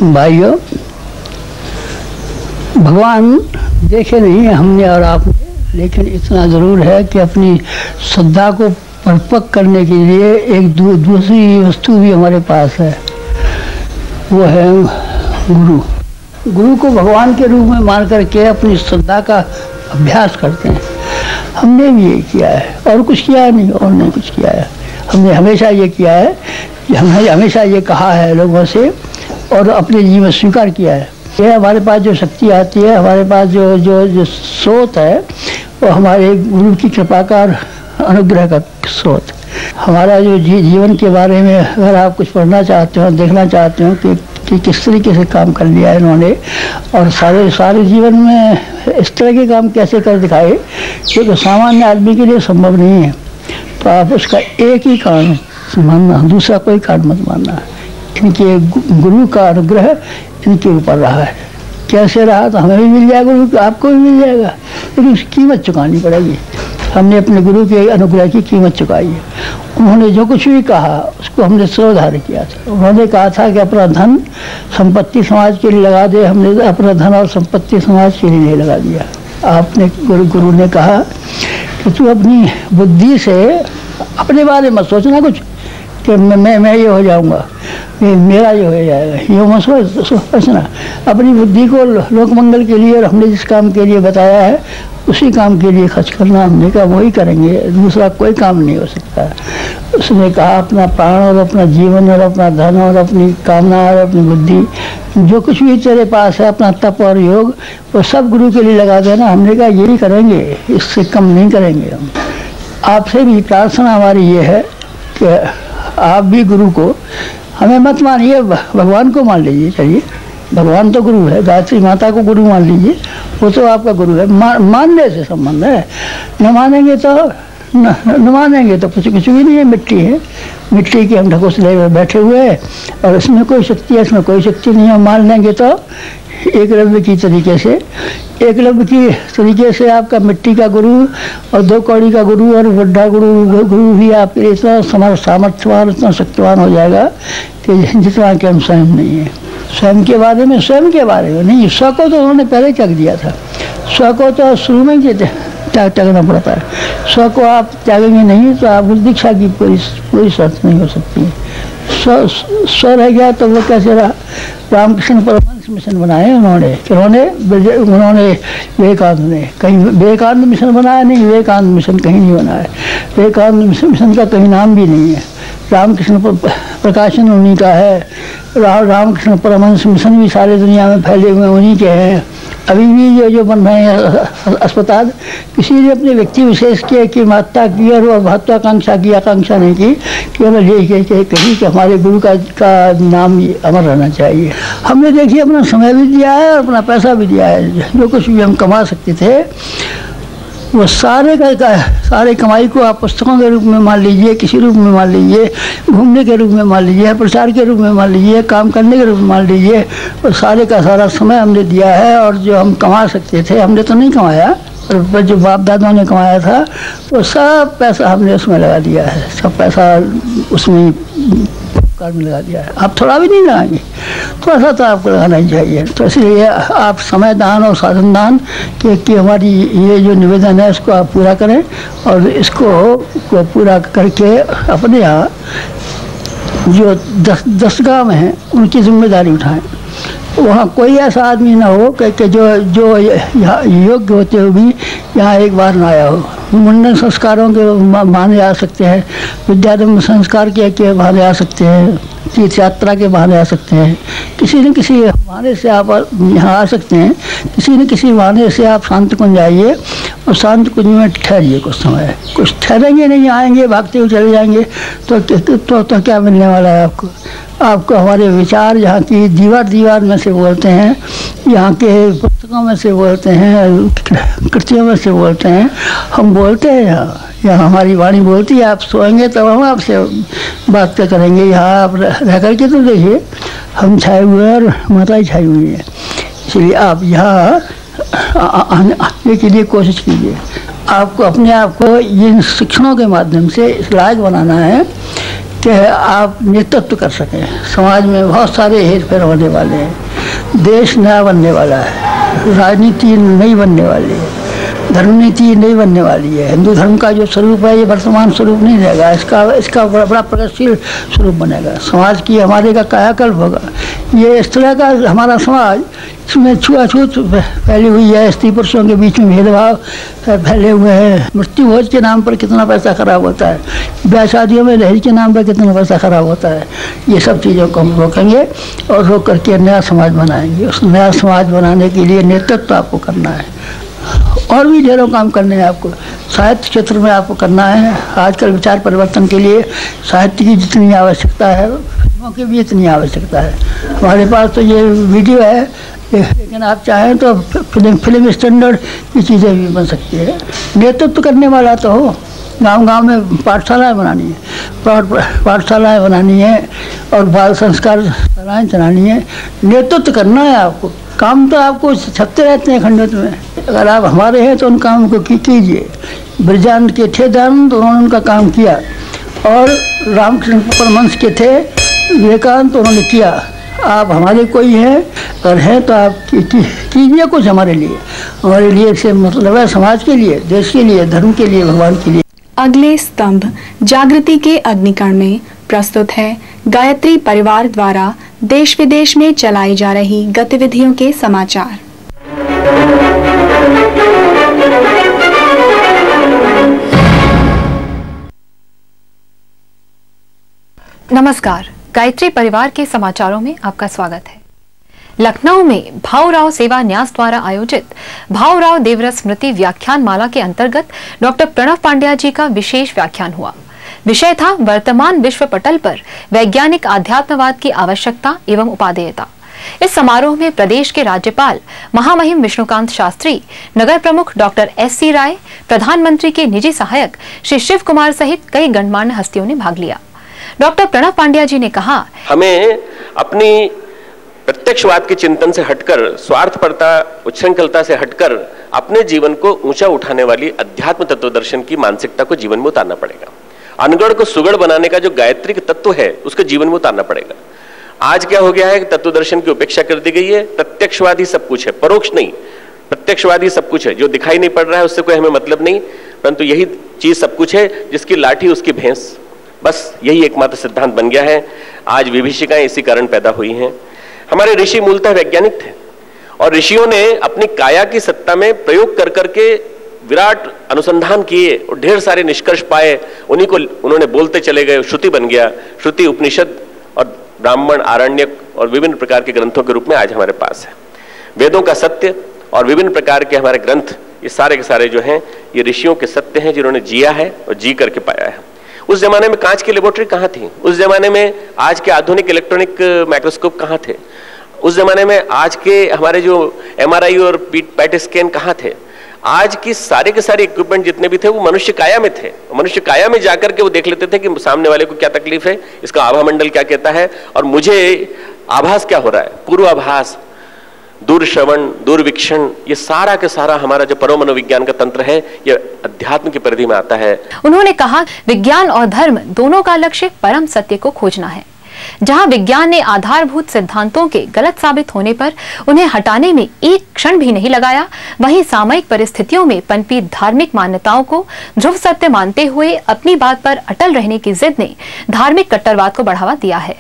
भाइयों, भगवान देखे नहीं हमने और आपने, लेकिन इतना ज़रूर है कि अपनी श्रद्धा को परिपक्व करने के लिए एक दूसरी वस्तु भी हमारे पास है, वो है गुरु। गुरु को भगवान के रूप में मान करके अपनी श्रद्धा का अभ्यास करते हैं। हमने भी ये किया है और कुछ किया नहीं, और नहीं कुछ किया है। हमने हमेशा ये किया है कि हमने हमेशा ये कहा है लोगों से और अपने जीवन स्वीकार किया है। ये हमारे पास जो शक्ति आती है, हमारे पास जो जो जो स्रोत है, वो हमारे गुरु की कृपा का अनुग्रह का स्रोत। हमारा जो जीवन के बारे में अगर आप कुछ पढ़ना चाहते हो, देखना चाहते हो कि किस तरीके से काम कर लिया है इन्होंने, और सारे जीवन में इस तरह के काम कैसे कर दिखाए जो तो सामान्य आदमी के लिए संभव नहीं है, तो आप उसका एक ही कारण मानना, दूसरा कोई कारण मत मानना। इनके गुरु का अनुग्रह इनके ऊपर रहा है। कैसे रहा तो हमें भी मिल जाएगा, गुरु आपको भी मिल जाएगा, लेकिन उसकी कीमत चुकानी पड़ेगी। हमने अपने गुरु के अनुग्रह की कीमत चुकाई है। उन्होंने जो कुछ भी कहा उसको हमने श्रद्धार्य किया था। उन्होंने कहा था कि अपना धन संपत्ति समाज के लिए लगा दे, हमने अपना धन और संपत्ति समाज के लिए नहीं लगा दिया। आपने गुरु ने कहा कि तू अपनी बुद्धि से अपने बारे में सोचना कुछ कि मैं ये हो जाऊंगा, मेरा ये हो जाएगा, ये मत सोचना। अपनी बुद्धि को लोक मंगल के लिए और हमने जिस काम के लिए बताया है उसी काम के लिए खर्च करना। हमने कहा वही करेंगे, दूसरा कोई काम नहीं हो सकता। उसने कहा अपना प्राण और अपना जीवन और अपना धन और अपनी कामना और अपनी बुद्धि जो कुछ भी तेरे पास है, अपना तप और योग, वो सब गुरु के लिए लगा देना। हमने कहा यही करेंगे, इससे कम नहीं करेंगे हम। आपसे भी प्रार्थना हमारी ये है कि आप भी गुरु को हमें मत मानिए, भगवान को मान लीजिए। चलिए, भगवान तो गुरु है, गायत्री माता को गुरु मान लीजिए, वो तो आपका गुरु है। मानने से संबंध है, न मानेंगे तो न मानेंगे तो कुछ भी नहीं है। मिट्टी है, मिट्टी के हम ढकोसले में बैठे हुए हैं और इसमें कोई शक्ति है, इसमें कोई शक्ति नहीं है। मान लेंगे तो एकलव्य की तरीके से आपका मिट्टी का गुरु और 2 कौड़ी का गुरु और बुढ़ा गुरु भी आपके इतना सामर्थ्यवान, इतना शक्तिवान हो जाएगा कि जितना कि हम स्वयं नहीं है। स्वयं के बारे में नहीं, स्व को तो उन्होंने पहले ही त्याग दिया था। स्व को तो शुरू में ही त्यागना पड़ता है। स्व को आप त्यागेंगे नहीं तो आप दीक्षा की पूरी शर्त नहीं हो सकती। स्व रह गया तो वो कैसे रहा। रामकृष्ण परमहंस मिशन बनाए उन्होंने विवेकानंद मिशन बनाया नहीं, विवेकानंद मिशन कहीं नहीं बनाया। विवेकानंद मिशन का कहीं नाम भी नहीं है। रामकृष्ण प्रकाशन उन्हीं का है। रामकृष्ण परमहंस मिशन भी सारे दुनिया में फैले हुए उन्हीं के हैं। अभी भी जो बन रहे हैं अस्पताल, किसी ने अपने व्यक्ति विशेष की महत्ता की और महत्वाकांक्षा की आकांक्षा नहीं की कि हमें ये कहीं कि हमारे गुरु का नाम अमर रहना चाहिए। हमने देखिए अपना समय भी दिया है और अपना पैसा भी दिया है। जो कुछ भी हम कमा सकते थे वो सारे कमाई को आप पुस्तकों के रूप में मान लीजिए, किसी रूप में मान लीजिए, घूमने के रूप में मान लीजिए, प्रचार के रूप में मान लीजिए, काम करने के रूप में मान लीजिए, और सारे का सारा समय हमने दिया है। और जो हम कमा सकते थे हमने तो नहीं कमाया, और जो बाप दादा ने कमाया था वो सब पैसा हमने उसमें लगा दिया है। सब पैसा उसमें में लगा दिया है। आप थोड़ा भी नहीं लगाएंगे, थोड़ा सा तो आपको लगाना ही चाहिए। तो इसलिए आप समय दान और साधन दान कि हमारी ये जो निवेदन है इसको आप पूरा करें और इसको पूरा करके अपने यहाँ जो 10 गाँव हैं उनकी जिम्मेदारी उठाएं। वहाँ कोई ऐसा आदमी ना हो कि जो योग्य होते हुए भी यहाँ एक बार ना आया हो। मुंडन संस्कारों के बहाने आ सकते हैं, विद्यारंभ संस्कार के बहाने आ सकते हैं, तीर्थ यात्रा के बहाने आ सकते हैं, किसी न किसी बहाने से आप यहाँ आ सकते हैं। किसी न किसी बहाने से आप शांत कुंज आइए और शांत कुंज में ठहरिए कुछ समय। कुछ ठहरेंगे नहीं, आएंगे भागते हुए चले जाएंगे तो क्या मिलने वाला है आपको हमारे विचार यहाँ की दीवार में से बोलते हैं, यहाँ के पुस्तकों में से बोलते हैं, कृतियों में से बोलते हैं। हम बोलते हैं यहाँ हमारी वाणी बोलती है। आप सोएंगे तब हम आपसे बात करेंगे। यहाँ आप रह करके तो देखिए हम छाए हुए हैं और माताएं छाई हुई है। इसलिए आप यहाँ आने के लिए कोशिश कीजिए। आपको अपने आप को इन शिक्षणों के माध्यम से इस लायक बनाना है कि आप नेतृत्व कर सकें। समाज में बहुत सारे हेरफेर होने वाले हैं, देश नया बनने वाला है, राजनीति नई बनने वाली है, धर्म नीति नहीं बनने वाली है। हिंदू धर्म का जो स्वरूप है ये वर्तमान स्वरूप नहीं रहेगा, इसका बड़ा प्रगतिशील स्वरूप बनेगा। समाज की हमारे का कायाकल्प होगा। ये इस तरह का हमारा समाज, इसमें छुआछूत फैली हुई है, स्त्री पुरुषों के बीच में भेदभाव फैले हुए हैं, मृत्यु भोज के नाम पर कितना पैसा खराब होता है, ब्याह शादियों में दहेज के नाम पर कितना पैसा खराब होता है। ये सब चीज़ों को हम रोकेंगे और रोक करके नया समाज बनाएंगे। उस नया समाज बनाने के लिए नेतृत्व आपको करना है और भी ढेरों काम करने हैं आपको। साहित्य क्षेत्र में आपको करना है। आजकल विचार परिवर्तन के लिए साहित्य की जितनी आवश्यकता है, फिल्मों की भी इतनी आवश्यकता है। हमारे पास तो ये वीडियो है, लेकिन आप चाहें तो फिल्म स्टैंडर्ड की चीज़ें भी बन सकती है। नेतृत्व करने वाला तो हो। गांव-गांव में पाठशालाएँ बनानी है, पाठशालाएँ बनानी है और बाल संस्कार शालाएँ चलानी है। नेतृत्व करना है आपको। काम तो आपको छपते रहते हैं खंडित में, अगर आप हमारे हैं तो उन काम को कीजिए। ब्रजान के थे दयानंद, तो उन्होंने उनका काम किया, और रामकृष्ण परमहंस के थे विवेकानंद, तो उन्होंने किया। आप हमारे कोई हैं, अगर हैं तो आप कीजिए कुछ हमारे लिए से मतलब है समाज के लिए, देश के लिए, धर्म के लिए, भगवान के लिए। अगले स्तंभ जागृति के अग्निकण में प्रस्तुत है गायत्री परिवार द्वारा देश विदेश में चलाई जा रही गतिविधियों के समाचार। नमस्कार, गायत्री परिवार के समाचारों में आपका स्वागत है। लखनऊ में भाऊराव सेवा न्यास द्वारा आयोजित भाऊराव देवरस स्मृति व्याख्यान माला के अंतर्गत डॉक्टर प्रणव पांड्या जी का विशेष व्याख्यान हुआ। विषय था वर्तमान विश्व पटल पर वैज्ञानिक आध्यात्मवाद की आवश्यकता एवं उपादेयता। इस समारोह में प्रदेश के राज्यपाल महामहिम विष्णुकांत शास्त्री, नगर प्रमुख डॉक्टर SC राय, प्रधानमंत्री के निजी सहायक श्री शिव कुमार सहित कई गणमान्य हस्तियों ने भाग लिया। डॉक्टर प्रणव पांड्या जी ने कहा, हमें अपनी प्रत्यक्षवाद के चिंतन से हटकर, स्वार्थपरता, उच्छृंखलता से हटकर अपने जीवन को ऊंचा उठाने वाली अध्यात्म तत्व दर्शन की मानसिकता को जीवन में उतारना पड़ेगा। अनगढ़ को सुगढ़ बनाने का जो गायत्री का तत्व है उसको जीवन में उतारना पड़ेगा। आज क्या हो गया है कि तत्व दर्शन की उपेक्षा कर दी गई है। प्रत्यक्षवादी सब कुछ है, परोक्ष नहीं। प्रत्यक्षवादी सब कुछ है, जो दिखाई नहीं पड़ रहा है उससे कोई हमें मतलब नहीं, परंतु यही चीज सब कुछ है, जिसकी लाठी उसकी भैंस, बस यही एकमात्र सिद्धांत बन गया है। आज विभीषिकाएं इसी कारण पैदा हुई हैं। हमारे ऋषि मूलतः वैज्ञानिक थे और ऋषियों ने अपनी काया की सत्ता में प्रयोग कर करके विराट अनुसंधान किए और ढेर सारे निष्कर्ष पाए। उन्हीं को उन्होंने बोलते चले गए, श्रुति बन गया। श्रुति उपनिषद और ब्राह्मण, आरण्यक और विभिन्न प्रकार के ग्रंथों के रूप में आज हमारे पास है। वेदों का सत्य और विभिन्न प्रकार के हमारे ग्रंथ, ये सारे के सारे जो हैं ये ऋषियों के सत्य हैं, जिन्होंने जिया है और जी करके पाया है। उस जमाने में कांच की लेबोरेटरी कहाँ थी? उस जमाने में आज के आधुनिक इलेक्ट्रॉनिक माइक्रोस्कोप कहाँ थे? उस जमाने में आज के हमारे जो MRI और पैट स्कैन कहाँ थे? आज की सारे के सारे इक्विपमेंट जितने भी थे वो मनुष्य काया में थे। मनुष्य काया में जाकर के वो देख लेते थे कि सामने वाले को क्या तकलीफ है, इसका आभा मंडल क्या कहता है और मुझे आभास क्या हो रहा है, पूर्वाभास, दूरश्रवण, दूरवीक्षण, ये सारा के सारा हमारा जो परमनोविज्ञान का तंत्र है ये अध्यात्म की परिधि में आता है। उन्होंने कहा, विज्ञान और धर्म दोनों का लक्ष्य परम सत्य को खोजना है। जहां विज्ञान ने आधारभूत सिद्धांतों के गलत साबित होने पर उन्हें हटाने में एक क्षण भी नहीं लगाया, वहीं सामयिक परिस्थितियों में पनपी धार्मिक मान्यताओं को ध्रुव सत्य मानते हुए अपनी बात पर अटल रहने की जिद ने धार्मिक कट्टरवाद को बढ़ावा दिया है।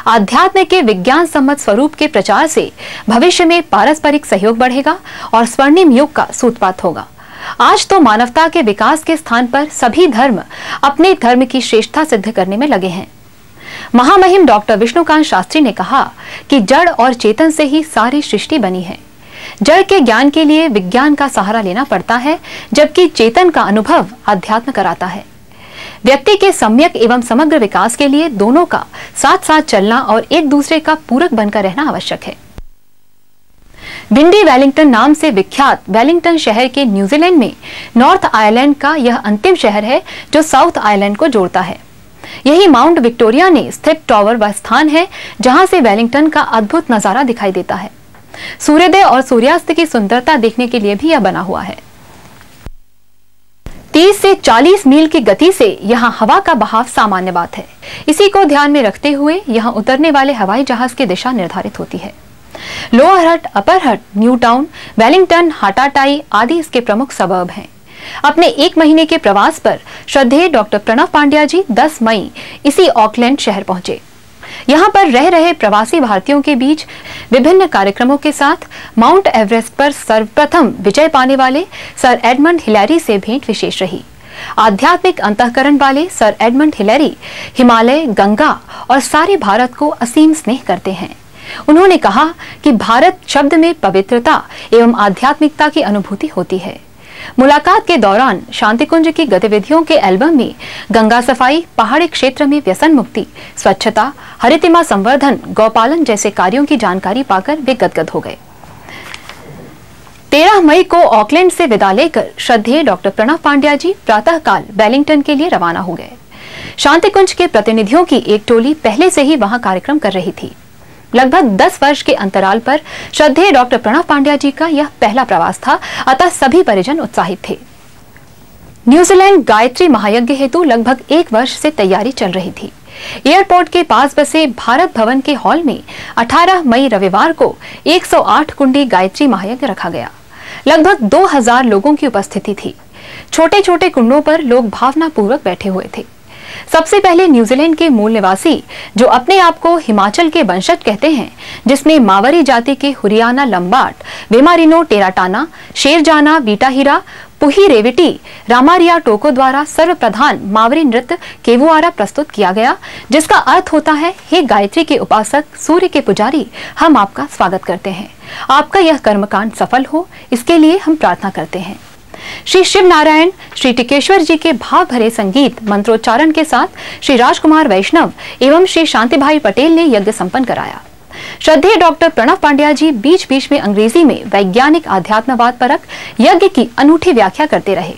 आध्यात्म के विज्ञान सम्मत स्वरूप के प्रचार से भविष्य में पारस्परिक सहयोग बढ़ेगा और स्वर्णिम युग का सूत्रपात होगा। आज तो मानवता के विकास के स्थान पर सभी धर्म अपने धर्म की श्रेष्ठता सिद्ध करने में लगे हैं। महामहिम डॉक्टर विष्णुकांत शास्त्री ने कहा कि जड़ और चेतन से ही सारी सृष्टि बनी है। जड़ के ज्ञान के लिए विज्ञान का सहारा लेना पड़ता है, जबकि चेतन का अनुभव अध्यात्म कराता है। व्यक्ति के सम्यक एवं समग्र विकास के लिए दोनों का साथ साथ चलना और एक दूसरे का पूरक बनकर रहना आवश्यक है। विंडी वेलिंगटन नाम से विख्यात वेलिंगटन शहर के न्यूजीलैंड में नॉर्थ आयरलैंड का यह अंतिम शहर है जो साउथ आयरलैंड को जोड़ता है। यही माउंट विक्टोरिया ने स्थित टावर वह स्थान है जहां से वेलिंगटन का अद्भुत नजारा दिखाई देता है। सूर्योदय और सूर्यास्त की सुंदरता देखने के लिए भी यह बना हुआ है। 30 से 40 मील की गति से यहाँ हवा का बहाव सामान्य बात है। इसी को ध्यान में रखते हुए यहाँ उतरने वाले हवाई जहाज की दिशा निर्धारित होती है। लोअर हट, अपर हट, न्यू टाउन, वेलिंगटन, हाटाटाई आदि इसके प्रमुख सबर्ब हैं। अपने 1 महीने के प्रवास पर श्रद्धेय डॉक्टर प्रणव पांड्या जी 10 मई इसी ऑकलैंड शहर पहुंचे। यहाँ पर रह रहे प्रवासी भारतीयों के बीच विभिन्न कार्यक्रमों के साथ माउंट एवरेस्ट पर सर्वप्रथम विजय पाने वाले सर एडमंड हिलैरी से भेंट विशेष रही। आध्यात्मिक अंतःकरण वाले sir Edmund Hillary Himalaya, Ganga और सारे भारत को असीम स्नेह करते हैं। उन्होंने कहा कि भारत शब्द में पवित्रता एवं आध्यात्मिकता की अनुभूति होती है। मुलाकात के दौरान शांतिकुंज की गतिविधियों के एल्बम में गंगा सफाई, पहाड़ी क्षेत्र में व्यसन मुक्ति, स्वच्छता, हरितिमा संवर्धन, गौपालन जैसे कार्यों की जानकारी पाकर वे गदगद हो गए। 13 मई को ऑकलैंड से विदा लेकर श्रद्धेय डॉक्टर प्रणव पांड्या जी प्रातःकाल वेलिंगटन के लिए रवाना हो गए। शांतिकुंज के प्रतिनिधियों की एक टोली पहले से ही वहां कार्यक्रम कर रही थी। लगभग 10 वर्ष के अंतराल पर श्रद्धेय डॉक्टर प्रणव पांड्या जी का यह पहला प्रवास था, अतः सभी परिजन उत्साहित थे। न्यूजीलैंड गायत्री महायज्ञ हेतु लगभग 1 वर्ष से तैयारी चल रही थी। एयरपोर्ट के पास बसे भारत भवन के हॉल में 18 मई रविवार को 108 कुंडी गायत्री महायज्ञ रखा गया। लगभग 2000 लोगों की उपस्थिति थी। छोटे छोटे कुंडों पर लोग भावनापूर्वक बैठे हुए थे। सबसे पहले न्यूजीलैंड के मूल निवासी, जो अपने आप को हिमाचल के वंशज कहते हैं, जिसमें मावरी जाति के हुरियाना लंबाट, बेमारिनो टेराटाना, शेरजाना वीटाहीरा, पुही रेविटी, रामारिया टोको द्वारा सर्वप्रधान मावरी नृत्य केवुआरा प्रस्तुत किया गया, जिसका अर्थ होता है, हे गायत्री के उपासक, सूर्य के पुजारी, हम आपका स्वागत करते हैं। आपका यह कर्मकांड सफल हो, इसके लिए हम प्रार्थना करते हैं। श्री शिव नारायण, श्री टिकेश्वर जी के भाव भरे संगीत मंत्रोच्चारण के साथ श्री राजकुमार वैष्णव एवं श्री शांतिभाई पटेल ने यज्ञ संपन्न कराया। श्रद्धेय डॉक्टर प्रणव पांड्या जी बीच बीच में अंग्रेजी में वैज्ञानिक आध्यात्मवाद परक यज्ञ की अनूठी व्याख्या करते रहे।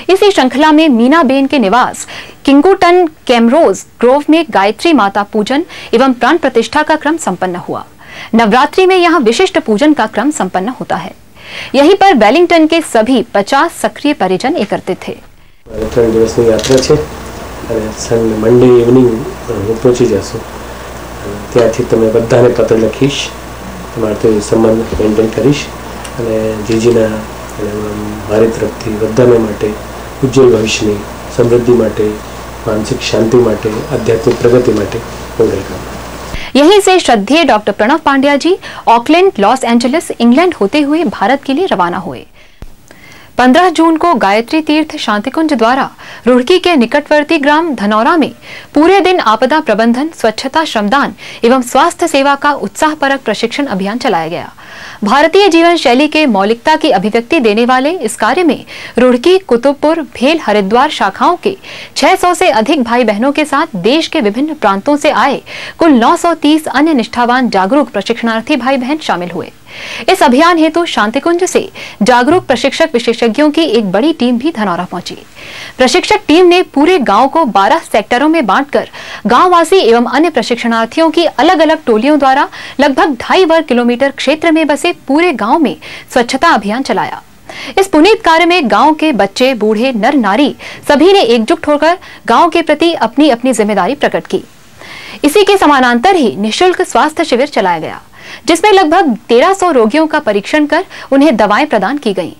इसी श्रृंखला में मीना बेन के निवास किंगुटन कैमरोज ग्रोव में गायत्री माता पूजन एवं प्राण प्रतिष्ठा का क्रम संपन्न हुआ। नवरात्रि में यहाँ विशिष्ट पूजन का क्रम संपन्न होता है। यहीं पर वेलिंगटन के सभी 50 सक्रिय परिजन एकत्रित थे। 3 દિવસની યાત્રા છે અને મંડે ઇવનિંગ હું પહોંચી જશું। ત્યાંથી તમે બધાને પત્ર લખીશ, તમારે તે સંબંધ મેન્ટેન કરીશ અને જીજીના મારી તરફથી બધાને માટે ઉજ્જવળ ભવિષ્યની સમૃદ્ધિ માટે, માનસિક શાંતિ માટે, આધ્યાત્મિક પ્રગતિ માટે મંગલ। यहीं से श्रद्धेय डॉक्टर प्रणव पांड्या जी ऑकलैंड, लॉस एंजलिस, इंग्लैंड होते हुए भारत के लिए रवाना हुए। 15 जून को गायत्री तीर्थ शांतिकुंज द्वारा रुड़की के निकटवर्ती ग्राम धनौरा में पूरे दिन आपदा प्रबंधन, स्वच्छता, श्रमदान एवं स्वास्थ्य सेवा का उत्साहपरक प्रशिक्षण अभियान चलाया गया। भारतीय जीवन शैली के मौलिकता की अभिव्यक्ति देने वाले इस कार्य में रुड़की, कुतुबपुर, भेल, हरिद्वार शाखाओं के 600 से अधिक भाई बहनों के साथ देश के विभिन्न प्रांतों से आए कुल 930 अन्य निष्ठावान जागरूक प्रशिक्षणार्थी भाई बहन शामिल हुए। इस अभियान हेतु शांतिकुंज से जागरूक प्रशिक्षक विशेषज्ञों की एक बड़ी टीम भी धनौरा पहुंची। प्रशिक्षक टीम ने पूरे गांव को 12 सेक्टरों में बांटकर गांववासी एवं अन्य प्रशिक्षणार्थियों की अलग अलग टोलियों द्वारा लगभग 2.5 वर्ग किलोमीटर क्षेत्र में बसे पूरे गांव में स्वच्छता अभियान चलाया। इस पुनीत कार्य में गांव के बच्चे, बूढ़े, नर नारी सभी ने एकजुट होकर गांव के प्रति अपनी अपनी जिम्मेदारी प्रकट की। इसी के समानांतर ही निःशुल्क स्वास्थ्य शिविर चलाया गया, जिसमें लगभग 1300 रोगियों का परीक्षण कर उन्हें दवाएं प्रदान की गईं।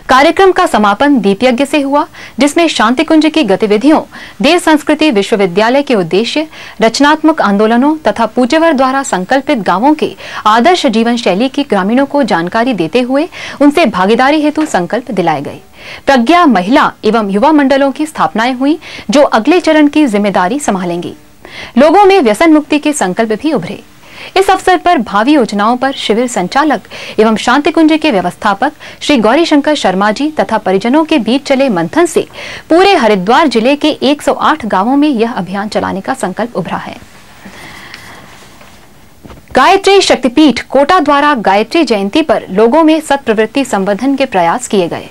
कार्यक्रम का समापन दीप यज्ञ से हुआ, जिसमें शांतिकुंज की गतिविधियों, देव संस्कृति विश्वविद्यालय के उद्देश्य, रचनात्मक आंदोलनों तथा पूज्यवर द्वारा संकल्पित गांवों के आदर्श जीवन शैली की ग्रामीणों को जानकारी देते हुए उनसे भागीदारी हेतु संकल्प दिलाए गए। प्रज्ञा महिला एवं युवा मंडलों की स्थापनाएं हुई, जो अगले चरण की जिम्मेदारी संभालेंगी। लोगों में व्यसन मुक्ति के संकल्प भी उभरे। इस अवसर पर भावी योजनाओं पर शिविर संचालक एवं शांति कुंज के व्यवस्थापक श्री गौरीशंकर शर्मा जी तथा परिजनों के बीच चले मंथन से पूरे हरिद्वार जिले के 108 गांवों में यह अभियान चलाने का संकल्प उभरा है। गायत्री शक्तिपीठ कोटा द्वारा गायत्री जयंती पर लोगों में सत्प्रवृत्ति संवर्धन के प्रयास किए गए।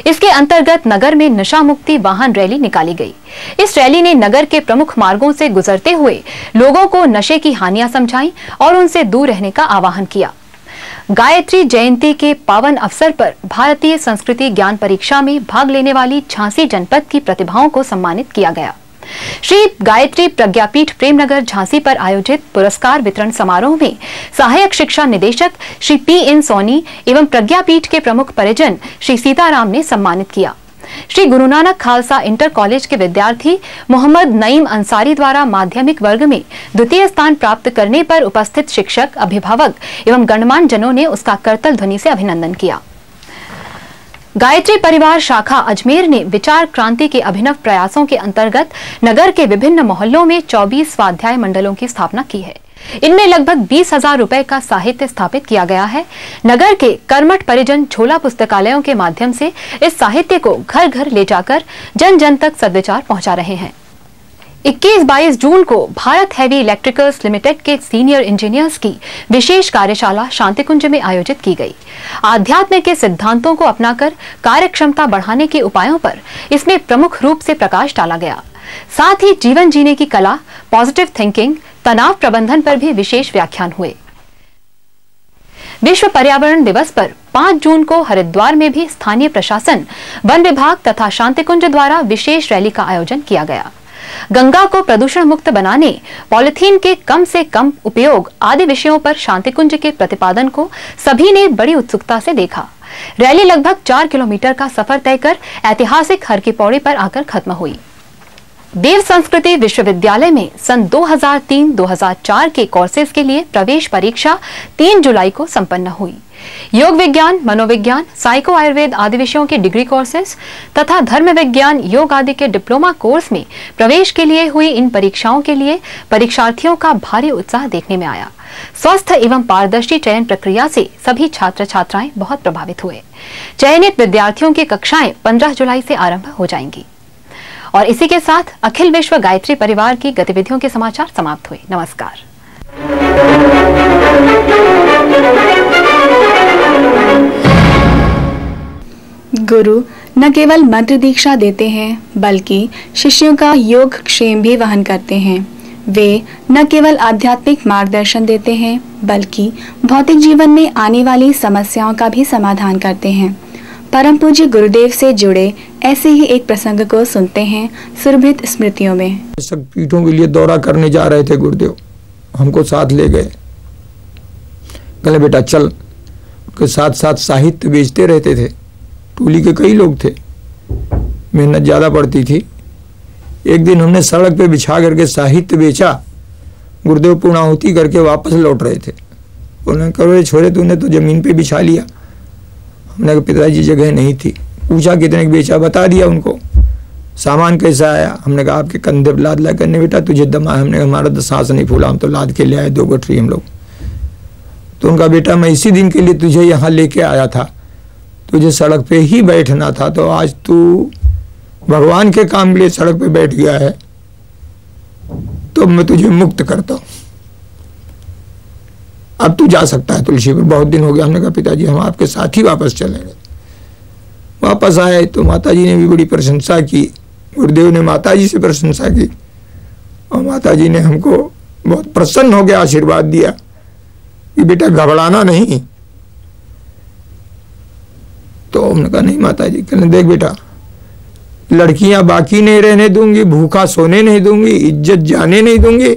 इसके अंतर्गत नगर में नशा मुक्ति वाहन रैली निकाली गई। इस रैली ने नगर के प्रमुख मार्गों से गुजरते हुए लोगों को नशे की हानियां समझाई और उनसे दूर रहने का आह्वान किया। गायत्री जयंती के पावन अवसर पर भारतीय संस्कृति ज्ञान परीक्षा में भाग लेने वाली झांसी जनपद की प्रतिभाओं को सम्मानित किया गया। श्री गायत्री प्रज्ञापीठ प्रेमनगर झांसी पर आयोजित पुरस्कार वितरण समारोह में सहायक शिक्षा निदेशक श्री पी.एन. सोनी एवं प्रज्ञापीठ के प्रमुख परिजन श्री सीताराम ने सम्मानित किया। श्री गुरु नानक खालसा इंटर कॉलेज के विद्यार्थी मोहम्मद नईम अंसारी द्वारा माध्यमिक वर्ग में द्वितीय स्थान प्राप्त करने पर उपस्थित शिक्षक, अभिभावक एवं गणमान्य जनों ने उसका करतल ध्वनि से अभिनंदन किया। गायत्री परिवार शाखा अजमेर ने विचार क्रांति के अभिनव प्रयासों के अंतर्गत नगर के विभिन्न मोहल्लों में 24 स्वाध्याय मंडलों की स्थापना की है। इनमें लगभग 20,000 रुपए का साहित्य स्थापित किया गया है। नगर के कर्मठ परिजन झोला पुस्तकालयों के माध्यम से इस साहित्य को घर घर ले जाकर जन जन तक सद्विचार पहुंचा रहे हैं। 21-22 जून को भारत हैवी इलेक्ट्रिकल्स लिमिटेड के सीनियर इंजीनियर्स की विशेष कार्यशाला शांतिकुंज में आयोजित की गई। आध्यात्म के सिद्धांतों को अपनाकर कार्य क्षमता बढ़ाने के उपायों पर इसमें प्रमुख रूप से प्रकाश डाला गया। साथ ही जीवन जीने की कला, पॉजिटिव थिंकिंग, तनाव प्रबंधन पर भी विशेष व्याख्यान हुए। विश्व पर्यावरण दिवस पर 5 जून को हरिद्वार में भी स्थानीय प्रशासन, वन विभाग तथा शांतिकुंज द्वारा विशेष रैली का आयोजन किया गया। गंगा को प्रदूषण मुक्त बनाने, पॉलिथीन के कम से कम उपयोग आदि विषयों पर शांतिकुंज के प्रतिपादन को सभी ने बड़ी उत्सुकता से देखा। रैली लगभग 4 किलोमीटर का सफर तय कर ऐतिहासिक हर की पौड़ी पर आकर खत्म हुई। देव संस्कृति विश्वविद्यालय में सन 2003-2004 के कोर्सेज के लिए प्रवेश परीक्षा 3 जुलाई को संपन्न हुई। योग विज्ञान, मनोविज्ञान, साइको आयुर्वेद आदि विषयों के डिग्री कोर्सेज तथा धर्म विज्ञान, योग आदि के डिप्लोमा कोर्स में प्रवेश के लिए हुई इन परीक्षाओं के लिए परीक्षार्थियों का भारी उत्साह देखने में आया। स्वस्थ एवं पारदर्शी चयन प्रक्रिया से सभी छात्र छात्राएं बहुत प्रभावित हुए। चयनित विद्यार्थियों की कक्षाएं 15 जुलाई से आरंभ हो जाएंगी। और इसी के साथ अखिल विश्व गायत्री परिवार की गतिविधियों के समाचार समाप्त हुए। नमस्कार। गुरु न केवल मंत्र दीक्षा देते हैं बल्कि शिष्यों का योग क्षेम भी वहन करते हैं। वे न केवल आध्यात्मिक मार्गदर्शन देते हैं बल्कि भौतिक जीवन में आने वाली समस्याओं का भी समाधान करते हैं। परम पूज्य गुरुदेव से जुड़े ऐसे ही एक प्रसंग को सुनते हैं सुरभित स्मृतियों में। शक्तिपीठों के लिए दौरा करने जा रहे थे गुरुदेव, हमको साथ ले गए। कहले बेटा चल। उनके साथ साथ साहित्य बेचते रहते थे। टोली के कई लोग थे, मेहनत ज़्यादा पड़ती थी। एक दिन हमने सड़क पे बिछा करके साहित्य बेचा। गुरुदेव पूर्णाहुति करके वापस लौट रहे थे। उन्होंने कहा छोरे तूने तो जमीन पे बिछा लिया। हमने कहा पिताजी जगह नहीं थी। पूछा कितने का बेचा, बता दिया उनको। सामान कैसा आया? हमने कहा आपके कंधे पर लाद ला करने बेटा तुझे दम आया। हमने कहा हमारा तो सांस नहीं फूला, हम तो लाद के ले आए 2 गठरी हम लोग। तो उनका बेटा मैं इसी दिन के लिए तुझे यहाँ लेके आया था, तुझे सड़क पे ही बैठना था, तो आज तू भगवान के काम के लिए सड़क पे बैठ गया है तो मैं तुझे मुक्त करता हूँ। अब तू जा सकता है तुलसी पर, बहुत दिन हो गया। हमने कहा पिताजी हम आपके साथ ही वापस चलेंगे। वापस आए तो माताजी ने भी बड़ी प्रशंसा की। गुरुदेव ने माताजी से प्रशंसा की और माताजी ने हमको बहुत प्रसन्न हो गया आशीर्वाद दिया कि बेटा घबराना नहीं। तो हमने कहा नहीं माताजी। कहने देख बेटा लड़कियां बाकी नहीं रहने दूंगी, भूखा सोने नहीं दूंगी, इज्जत जाने नहीं दूंगी,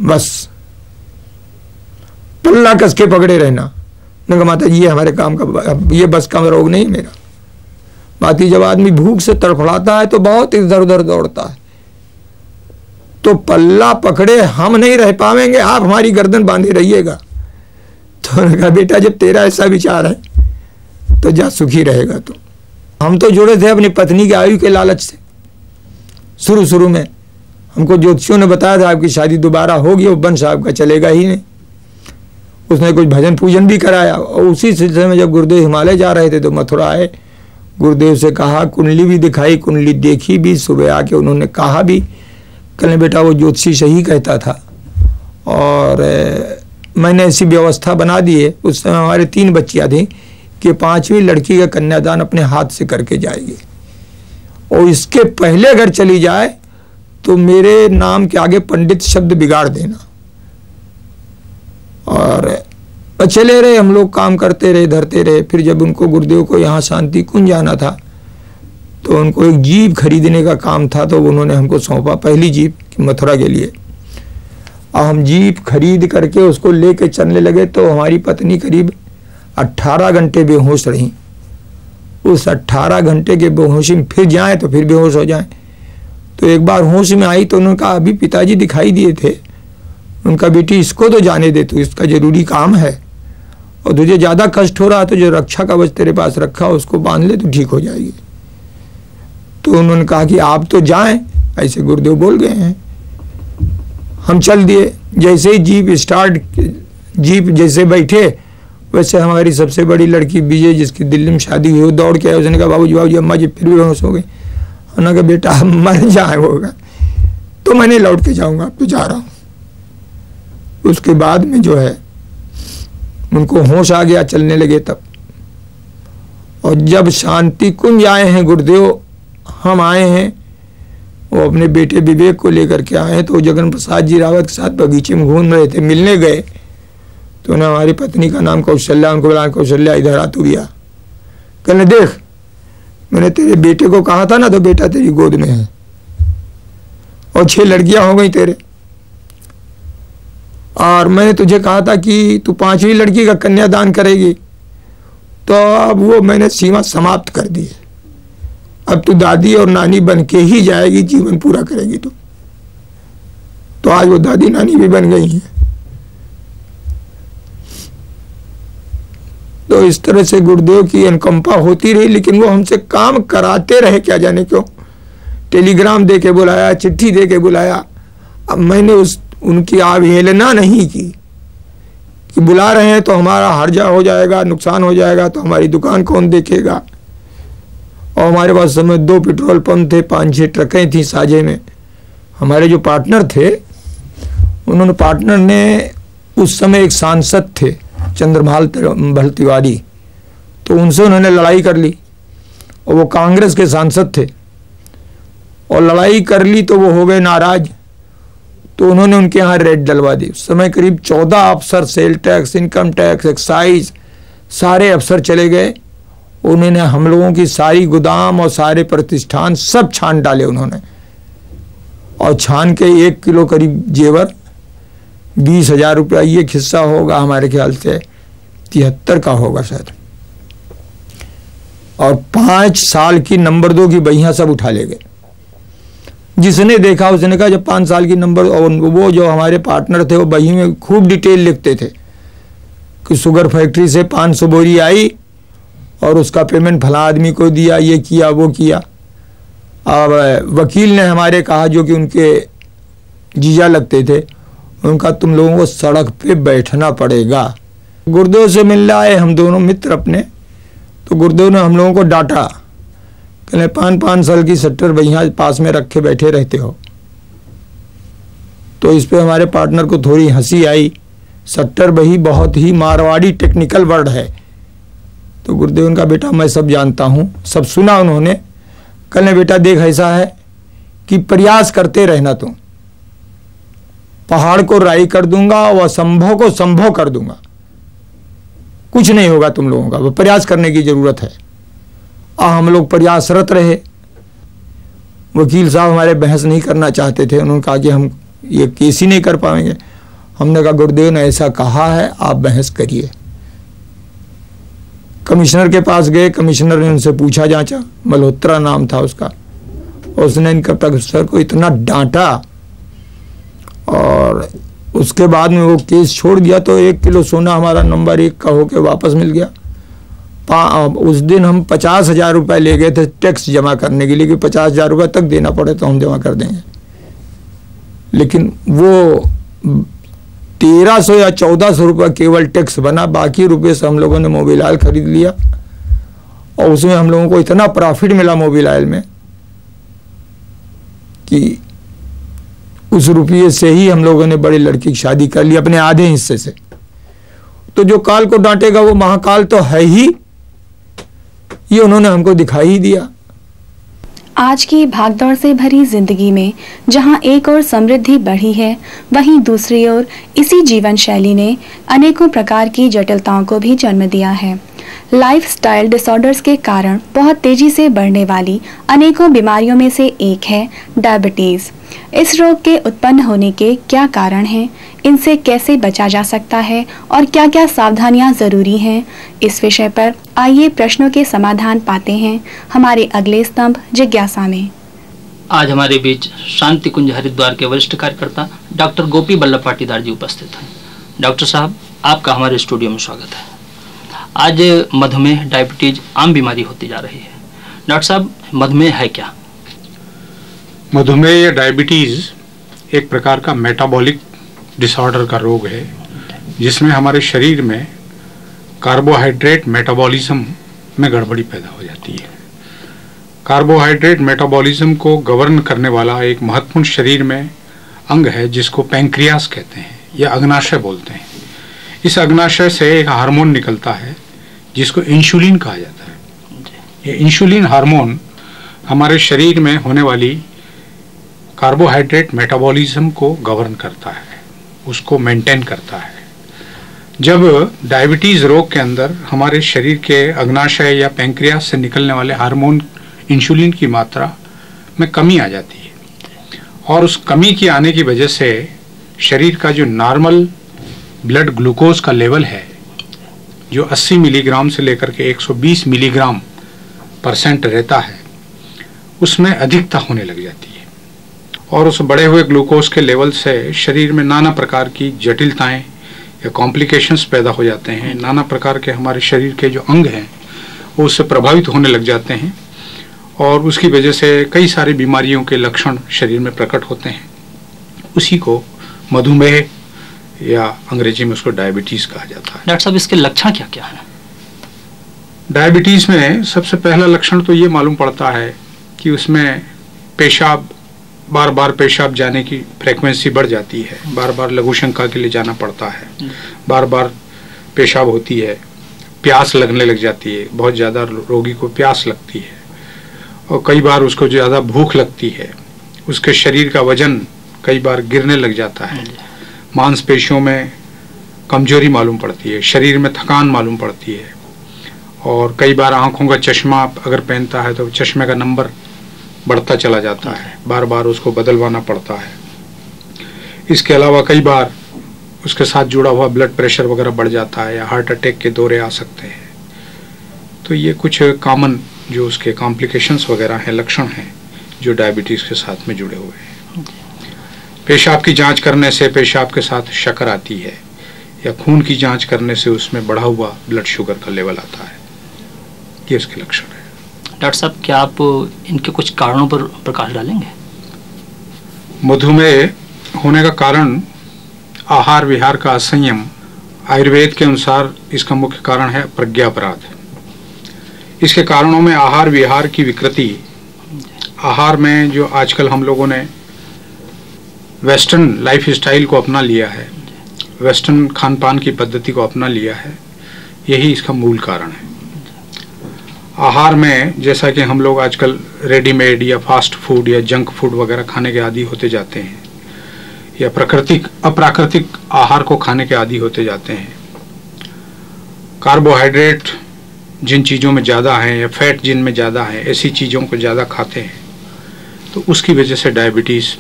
बस पल्ला कस के पकड़े रहना। मैंने कहा माता जी ये हमारे काम का, ये बस का रोग नहीं मेरा। बाकी जब आदमी भूख से तड़फड़ाता है तो बहुत इधर उधर दौड़ता है, तो पल्ला पकड़े हम नहीं रह पाएंगे, आप हमारी गर्दन बांधे रहिएगा। तो उन्होंने कहा बेटा जब तेरा ऐसा विचार है तो जा सुखी रहेगा। तो हम तो जुड़े थे अपनी पत्नी की आयु के लालच से। शुरू में हमको ज्योतिषियों ने बताया था आपकी शादी दोबारा होगी, वो वंश आपका चलेगा ही नहीं। उसने कुछ भजन पूजन भी कराया। और उसी सिलसिले में जब गुरुदेव हिमालय जा रहे थे तो मथुरा आए, गुरुदेव से कहा, कुंडली भी दिखाई, कुंडली देखी भी, सुबह आके उन्होंने कहा भी। कहने बेटा वो ज्योतिषी सही कहता था और मैंने ऐसी व्यवस्था बना दी है। उस समय हमारे 3 बच्चियाँ थीं कि 5वीं लड़की का कन्यादान अपने हाथ से करके जाएगी और इसके पहले अगर चली जाए तो मेरे नाम के आगे पंडित शब्द बिगाड़ देना। और चले रहे हम लोग, काम करते रहे, धरते रहे। फिर जब उनको गुरुदेव को यहाँ शांति कुंज जाना था तो उनको एक जीप खरीदने का काम था, तो उन्होंने हमको सौंपा, पहली जीप मथुरा के लिए। और हम जीप खरीद करके उसको लेके चलने लगे तो हमारी पत्नी करीब 18 घंटे बेहोश रहीं। उस 18 घंटे के बेहोशी में फिर जाएं तो फिर बेहोश हो जाएं। तो एक बार होश में आई तो उन्होंने कहा, अभी पिताजी दिखाई दिए थे। उनका, बेटी इसको तो जाने दे, तू इसका जरूरी काम है और तुझे ज़्यादा कष्ट हो रहा तो जो रक्षा कवच तेरे पास रखा उसको बांध ले तो ठीक हो जाएगी। तो उन्होंने कहा कि आप तो जाएं, ऐसे गुरुदेव बोल गए हैं। हम चल दिए। जैसे ही जीप जैसे बैठे वैसे हमारी सबसे बड़ी लड़की विजय, जिसकी दिल्ली में शादी हुई, वो दौड़ के आए। उसने कहा, बाबूजी अम्मा जी फिर भी बेहोश हो गई। उन्होंने कहा, बेटा हम मर जाए होगा तो मैंने लौट के जाऊंगा, अब तो जा रहा हूँ। उसके बाद में जो है उनको होश आ गया, चलने लगे तब। और जब शांति कुंज आए हैं गुरुदेव, हम आए हैं, वो अपने बेटे विवेक को लेकर के आए हैं। तो जगन प्रसाद जी रावत के साथ बगीचे में घूम रहे थे, मिलने गए तो उन्हें हमारी पत्नी का नाम कौशल्या, उनको बोला, कौशल्या इधर आ तू भी आ। कहने, देख मैंने तेरे बेटे को कहा था ना, तो बेटा तेरी गोद में है और 6 लड़कियां हो गई तेरे। और मैंने तुझे कहा था कि तू 5वीं लड़की का कन्यादान करेगी, तो अब वो मैंने सीमा समाप्त कर दी है। अब तू दादी और नानी बन के ही जाएगी, जीवन पूरा करेगी तू। तो आज वो दादी नानी भी बन गई हैं। तो इस तरह से गुरुदेव की अनुकंपा होती रही, लेकिन वो हमसे काम कराते रहे, क्या जाने क्यों। टेलीग्राम दे के बुलाया, चिट्ठी दे के बुलाया। अब मैंने उनकी अवहेलना नहीं की कि बुला रहे हैं तो हमारा हर्जा हो जाएगा, नुकसान हो जाएगा, तो हमारी दुकान कौन देखेगा। और हमारे पास समय 2 पेट्रोल पंप थे, 5-6 ट्रकें थी साझे में। हमारे जो पार्टनर थे, उन्होंने पार्टनर ने उस समय एक सांसद थे चंद्रभाल तिवारी, तो उनसे उन्होंने लड़ाई कर ली और वो कांग्रेस के सांसद थे। और लड़ाई कर ली तो वो हो गए नाराज, तो उन्होंने उनके यहाँ रेड डलवा दी। उस समय करीब 14 अफसर, sale tax, income tax, excise, सारे अफसर चले गए। उन्होंने हम लोगों की सारी गोदाम और सारे प्रतिष्ठान सब छान डाले उन्होंने। और छान के 1 किलो करीब जेवर, 20,000 रुपया, ये हिस्सा होगा हमारे ख्याल से 73 का होगा शायद। और 5 साल की नंबर 2 की बहियां सब उठा ले गए। जिसने देखा उसने कहा, जब 5 साल की नंबर, और वो जो हमारे पार्टनर थे वो बही में खूब डिटेल लिखते थे कि शुगर फैक्ट्री से 500 बोरी आई और उसका पेमेंट फला आदमी को दिया, ये किया वो किया। अब वकील ने हमारे कहा, जो कि उनके जीजा लगते थे, उनका तुम लोगों को सड़क पे बैठना पड़ेगा। गुरुदेव से मिलने आए हम दोनों मित्र अपने, तो गुरुदेव ने हम लोगों को डांटा, कहने 5-5 साल की 70 बहियां पास में रखे बैठे रहते हो। तो इस पे हमारे पार्टनर को थोड़ी हंसी आई। 70 बही बहुत ही मारवाड़ी टेक्निकल वर्ड है। तो गुरुदेव उनका, बेटा मैं सब जानता हूँ, सब सुना उन्होंने। कहने, बेटा देख ऐसा है कि प्रयास करते रहना, तुम पहाड़ को राई कर दूंगा और असंभव को संभव कर दूंगा। कुछ नहीं होगा तुम लोगों का, प्रयास करने की जरूरत है। और हम लोग प्रयासरत रहे। वकील साहब हमारे बहस नहीं करना चाहते थे। उन्होंने कहा कि हम ये केस ही नहीं कर पाएंगे। हमने कहा, गुरुदेव ने ऐसा कहा है, आप बहस करिए। कमिश्नर के पास गए, कमिश्नर ने उनसे पूछा, जांचा, मल्होत्रा नाम था उसका, और उसने इनका प्रोफेसर को इतना डांटा और उसके बाद में वो केस छोड़ दिया। तो 1 किलो सोना हमारा नंबर 1 का होके वापस मिल गया। उस दिन हम 50,000 रुपये ले गए थे टैक्स जमा करने के लिए कि 50,000 रुपये तक देना पड़े तो हम जमा कर देंगे। लेकिन वो 1300 या 1400 रुपये केवल टैक्स बना, बाकी रुपये से हम लोगों ने मोबिलाइल खरीद लिया और उसमें हम लोगों को इतना प्रॉफिट मिला मोबिलाइल में कि उस रुपये से ही हम लोगों ने बड़ी लड़की की शादी कर ली अपने आधे हिस्से से। तो जो काल को डांटेगा वो महाकाल तो है ही, ये उन्होंने हमको दिखाई ही दिया। आज की भागदौड़ से भरी जिंदगी में जहां एक ओर समृद्धि बढ़ी है, वहीं दूसरी ओर इसी जीवन शैली ने अनेकों प्रकार की जटिलताओं को भी जन्म दिया है। लाइफस्टाइल डिसऑर्डर्स के कारण बहुत तेजी से बढ़ने वाली अनेकों बीमारियों में से एक है डायबिटीज। इस रोग के उत्पन्न होने के क्या कारण हैं, इनसे कैसे बचा जा सकता है और क्या क्या सावधानियां जरूरी हैं, इस विषय पर आइए प्रश्नों के समाधान पाते हैं हमारे अगले स्तंभ जिज्ञासा में। आज हमारे बीच शांति कुंज हरिद्वार के वरिष्ठ कार्यकर्ता डॉक्टर गोपी बल्लभ पाटीदार जी उपस्थित हैं। डॉक्टर साहब, आपका हमारे स्टूडियो में स्वागत है। आज मधुमेह डायबिटीज आम बीमारी होती जा रही है। डॉक्टर साहब, मधुमेह है क्या? मधुमेह या डायबिटीज एक प्रकार का मेटाबॉलिक डिसऑर्डर का रोग है जिसमें हमारे शरीर में कार्बोहाइड्रेट मेटाबॉलिज्म में गड़बड़ी पैदा हो जाती है। कार्बोहाइड्रेट मेटाबॉलिज्म को गवर्न करने वाला एक महत्वपूर्ण शरीर में अंग है जिसको पैंक्रियास कहते हैं या अग्नाशय बोलते हैं। इस अग्नाशय से एक हार्मोन निकलता है जिसको इंसुलिन कहा जाता है। ये इंसुलिन हार्मोन हमारे शरीर में होने वाली कार्बोहाइड्रेट मेटाबॉलिज्म को गवर्न करता है, उसको मेंटेन करता है। जब डायबिटीज रोग के अंदर हमारे शरीर के अग्नाशय या पैंक्रियास से निकलने वाले हार्मोन इंसुलिन की मात्रा में कमी आ जाती है और उस कमी की आने की वजह से शरीर का जो नॉर्मल ब्लड ग्लूकोज का लेवल है, जो 80 मिलीग्राम से लेकर के 120 मिलीग्राम % रहता है, उसमें अधिकता होने लग जाती है और उस बढ़े हुए ग्लूकोज के लेवल से शरीर में नाना प्रकार की जटिलताएं या कॉम्प्लिकेशंस पैदा हो जाते हैं। नाना प्रकार के हमारे शरीर के जो अंग हैं वो उससे प्रभावित होने लग जाते हैं और उसकी वजह से कई सारी बीमारियों के लक्षण शरीर में प्रकट होते हैं। उसी को मधुमेह या अंग्रेजी में उसको डायबिटीज कहा जाता है। डॉक्टर साहब, इसके लक्षण क्या क्या हैं? डायबिटीज में सबसे पहला लक्षण तो ये मालूम पड़ता है कि उसमें पेशाब, बार बार पेशाब जाने की फ्रीक्वेंसी बढ़ जाती है, बार बार लघु शंका के लिए जाना पड़ता है, बार बार पेशाब होती है, प्यास लगने लग जाती है, बहुत ज़्यादा रोगी को प्यास लगती है और कई बार उसको ज़्यादा भूख लगती है, उसके शरीर का वजन कई बार गिरने लग जाता है, मांसपेशियों में कमजोरी मालूम पड़ती है, शरीर में थकान मालूम पड़ती है और कई बार आँखों का चश्मा अगर पहनता है तो चश्मे का नंबर बढ़ता चला जाता है, बार बार उसको बदलवाना पड़ता है। इसके अलावा कई बार उसके साथ जुड़ा हुआ ब्लड प्रेशर वगैरह बढ़ जाता है या हार्ट अटैक के दौरे आ सकते हैं। तो ये कुछ कॉमन जो उसके कॉम्प्लिकेशंस वगैरह हैं, लक्षण हैं जो डायबिटीज़ के साथ में जुड़े हुए हैं। पेशाब की जांच करने से पेशाब के साथ शक्कर आती है या खून की जांच करने से उसमें बढ़ा हुआ ब्लड शुगर का लेवल आता है। ये उसके लक्षण है। डॉक्टर साहब, क्या आप इनके कुछ कारणों पर प्रकाश डालेंगे? मधुमेह होने का कारण आहार विहार का असंयम। आयुर्वेद के अनुसार इसका मुख्य कारण है प्रज्ञापराध। इसके कारणों में आहार विहार की विकृति, आहार में जो आजकल हम लोगों ने वेस्टर्न लाइफ स्टाइल को अपना लिया है, वेस्टर्न खान पान की पद्धति को अपना लिया है, यही इसका मूल कारण है। आहार में जैसा कि हम लोग आजकल रेडीमेड या फास्ट फूड या जंक फूड वगैरह खाने के आदी होते जाते हैं या अप्राकृतिक आहार को खाने के आदी होते जाते हैं। कार्बोहाइड्रेट जिन चीज़ों में ज़्यादा है या फैट जिन में ज़्यादा है, ऐसी चीज़ों को ज़्यादा खाते हैं तो उसकी वजह से डायबिटीज़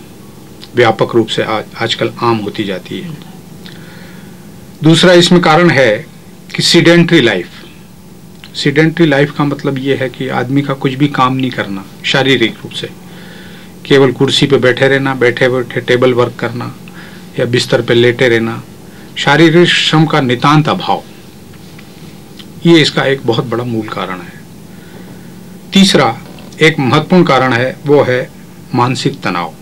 व्यापक रूप से आजकल आम होती जाती है। दूसरा इसमें कारण है कि सीडेंट्री लाइफ। सीडेंट्री लाइफ का मतलब ये है कि आदमी का कुछ भी काम नहीं करना, शारीरिक रूप से केवल कुर्सी पे बैठे रहना, बैठे बैठे टेबल वर्क करना या बिस्तर पे लेटे रहना, शारीरिक श्रम का नितांत अभाव, ये इसका एक बहुत बड़ा मूल कारण है। तीसरा एक महत्वपूर्ण कारण है, वो है मानसिक तनाव।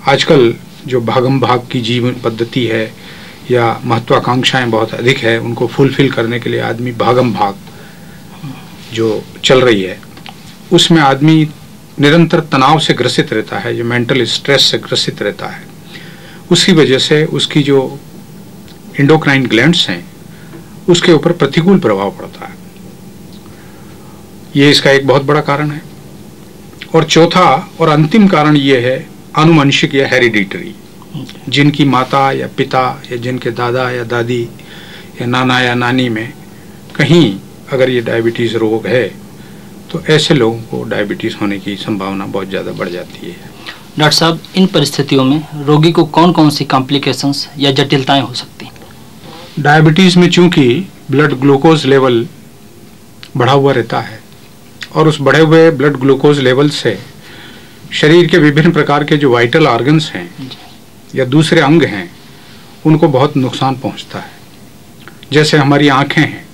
आजकल जो भागम भाग की जीवन पद्धति है या महत्वाकांक्षाएं बहुत अधिक है, उनको फुलफिल करने के लिए आदमी भागम भाग जो चल रही है, उसमें आदमी निरंतर तनाव से ग्रसित रहता है, जो मेंटल स्ट्रेस से ग्रसित रहता है। उसकी वजह से उसकी जो एंडोक्राइन ग्लैंड्स हैं उसके ऊपर प्रतिकूल प्रभाव पड़ता है। ये इसका एक बहुत बड़ा कारण है। और चौथा और अंतिम कारण ये है आनुवंशिक या हेरिडिटरी। जिनकी माता या पिता या जिनके दादा या दादी या नाना या नानी में कहीं अगर ये डायबिटीज रोग है तो ऐसे लोगों को डायबिटीज होने की संभावना बहुत ज़्यादा बढ़ जाती है। डॉक्टर साहब, इन परिस्थितियों में रोगी को कौन कौन सी कॉम्प्लिकेशंस या जटिलताएं हो सकती हैं? डायबिटीज में चूंकि ब्लड ग्लूकोज लेवल बढ़ा हुआ रहता है और उस बढ़े हुए ब्लड ग्लूकोज लेवल से शरीर के विभिन्न प्रकार के जो वाइटल ऑर्गन्स हैं या दूसरे अंग हैं उनको बहुत नुकसान पहुंचता है। जैसे हमारी आंखें हैं,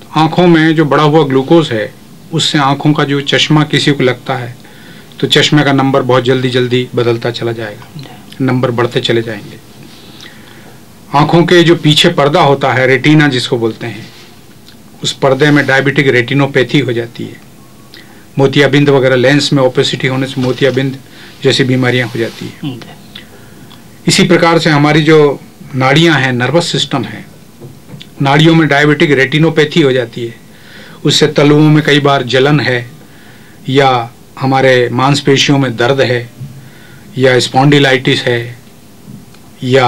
तो आंखों में जो बढ़ा हुआ ग्लूकोज है उससे आंखों का जो चश्मा किसी को लगता है तो चश्मे का नंबर बहुत जल्दी जल्दी बदलता चला जाएगा, नंबर बढ़ते चले जाएंगे। आंखों के जो पीछे पर्दा होता है, रेटिना जिसको बोलते हैं, उस पर्दे में डायबिटिक रेटिनोपैथी हो जाती है। मोतियाबिंद वगैरह लेंस में ओपेसिटी होने से मोतियाबिंद जैसी बीमारियां हो जाती है। इसी प्रकार से हमारी जो नाड़ियां हैं, नर्वस सिस्टम है, नाड़ियों में डायबिटिक रेटिनोपैथी हो जाती है। उससे तलुओं में कई बार जलन है या हमारे मांसपेशियों में दर्द है या स्पॉन्डिलाइटिस है या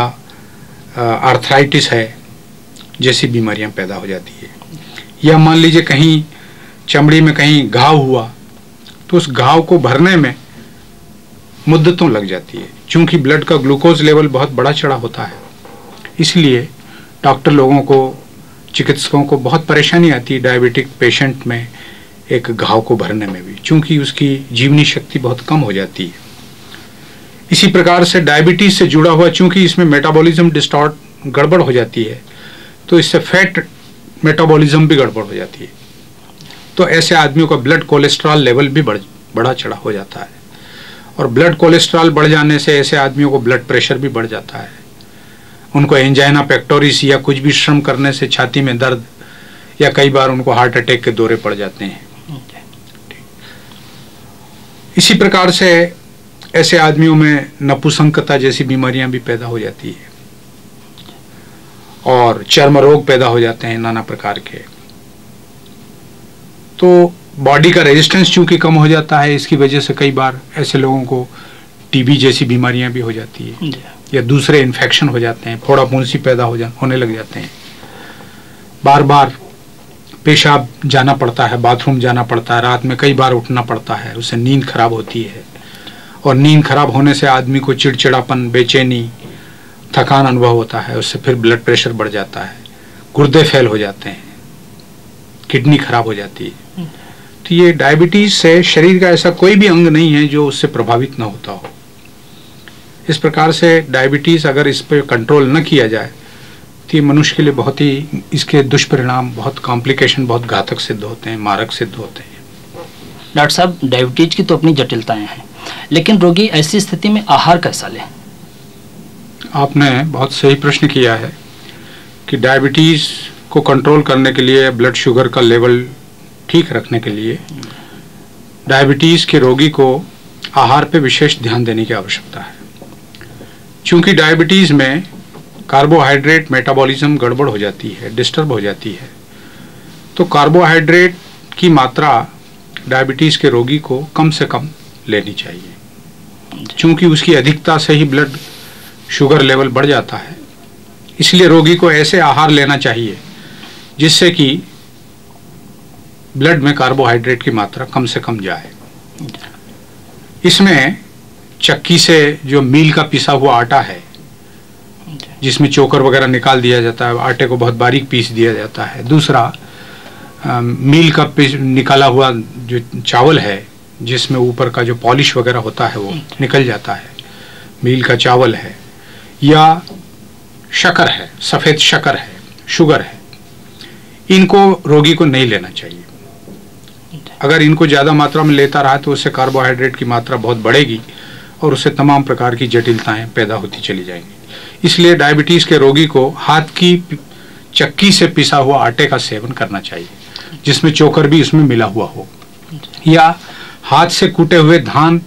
आर्थराइटिस है जैसी बीमारियां पैदा हो जाती है। या मान लीजिए कहीं चमड़ी में कहीं घाव हुआ तो उस घाव को भरने में मुद्दतों लग जाती है। चूंकि ब्लड का ग्लूकोज लेवल बहुत बड़ा चढ़ा होता है, इसलिए डॉक्टर लोगों को, चिकित्सकों को बहुत परेशानी आती है डायबिटिक पेशेंट में एक घाव को भरने में भी, चूंकि उसकी जीवनी शक्ति बहुत कम हो जाती है। इसी प्रकार से डायबिटीज से जुड़ा हुआ, चूंकि इसमें मेटाबॉलिज्म डिस्टॉर्ट गड़बड़ हो जाती है तो इससे फैट मेटाबॉलिज्म भी गड़बड़ हो जाती है। तो ऐसे आदमियों का ब्लड कोलेस्ट्रॉल लेवल भी बड़ा चढ़ा हो जाता है और ब्लड कोलेस्ट्रॉल बढ़ जाने से ऐसे आदमियों को ब्लड प्रेशर भी बढ़ जाता है। उनको एंजाइना पेक्टोरिस या कुछ भी श्रम करने से छाती में दर्द या कई बार उनको हार्ट अटैक के दौरे पड़ जाते हैं। इसी प्रकार से ऐसे आदमियों में नपुंसकता जैसी बीमारियां भी पैदा हो जाती है और चर्म रोग पैदा हो जाते हैं नाना प्रकार के। तो बॉडी का रेजिस्टेंस चूंकि कम हो जाता है, इसकी वजह से कई बार ऐसे लोगों को टीबी जैसी बीमारियां भी हो जाती है या दूसरे इन्फेक्शन हो जाते हैं, फोड़ा फुंसी पैदा होने लग जाते हैं। बार बार पेशाब जाना पड़ता है, बाथरूम जाना पड़ता है, रात में कई बार उठना पड़ता है, उससे नींद खराब होती है और नींद खराब होने से आदमी को चिड़चिड़ापन, बेचैनी, थकान अनुभव होता है। उससे फिर ब्लड प्रेशर बढ़ जाता है, गुर्दे फेल हो जाते हैं, किडनी खराब हो जाती है। तो ये डायबिटीज से शरीर का ऐसा कोई भी अंग नहीं है जो उससे प्रभावित न होता हो। इस प्रकार से डायबिटीज अगर इस पर कंट्रोल न किया जाए तो ये मनुष्य के लिए बहुत ही, इसके दुष्परिणाम बहुत कॉम्प्लिकेशन बहुत घातक सिद्ध होते हैं, मारक सिद्ध होते हैं। डॉक्टर साहब, डायबिटीज की तो अपनी जटिलताएं हैं, लेकिन रोगी ऐसी स्थिति में आहार कैसा ले? आपने बहुत सही प्रश्न किया है कि डायबिटीज को कंट्रोल करने के लिए, ब्लड शुगर का लेवल ठीक रखने के लिए डायबिटीज के रोगी को आहार पे विशेष ध्यान देने की आवश्यकता है। चूंकि डायबिटीज में कार्बोहाइड्रेट मेटाबॉलिज्म गड़बड़ हो जाती है, डिस्टर्ब हो जाती है, तो कार्बोहाइड्रेट की मात्रा डायबिटीज के रोगी को कम से कम लेनी चाहिए। चूंकि उसकी अधिकता से ही ब्लड शुगर लेवल बढ़ जाता है, इसलिए रोगी को ऐसे आहार लेना चाहिए जिससे कि ब्लड में कार्बोहाइड्रेट की मात्रा कम से कम जाए। इसमें चक्की से जो मील का पिसा हुआ आटा है, जिसमें चोकर वगैरह निकाल दिया जाता है, आटे को बहुत बारीक पीस दिया जाता है। दूसरा मील का निकाला हुआ जो चावल है, जिसमें ऊपर का जो पॉलिश वगैरह होता है वो निकल जाता है, मील का चावल है। या शक्कर है, सफ़ेद शक्कर है, शुगर है, इनको रोगी को नहीं लेना चाहिए। अगर इनको ज़्यादा मात्रा में लेता रहा तो उससे कार्बोहाइड्रेट की मात्रा बहुत बढ़ेगी और उससे तमाम प्रकार की जटिलताएं पैदा होती चली जाएंगी। इसलिए डायबिटीज़ के रोगी को हाथ की चक्की से पिसा हुआ आटे का सेवन करना चाहिए, जिसमें चोकर भी उसमें मिला हुआ हो, या हाथ से कूटे हुए धान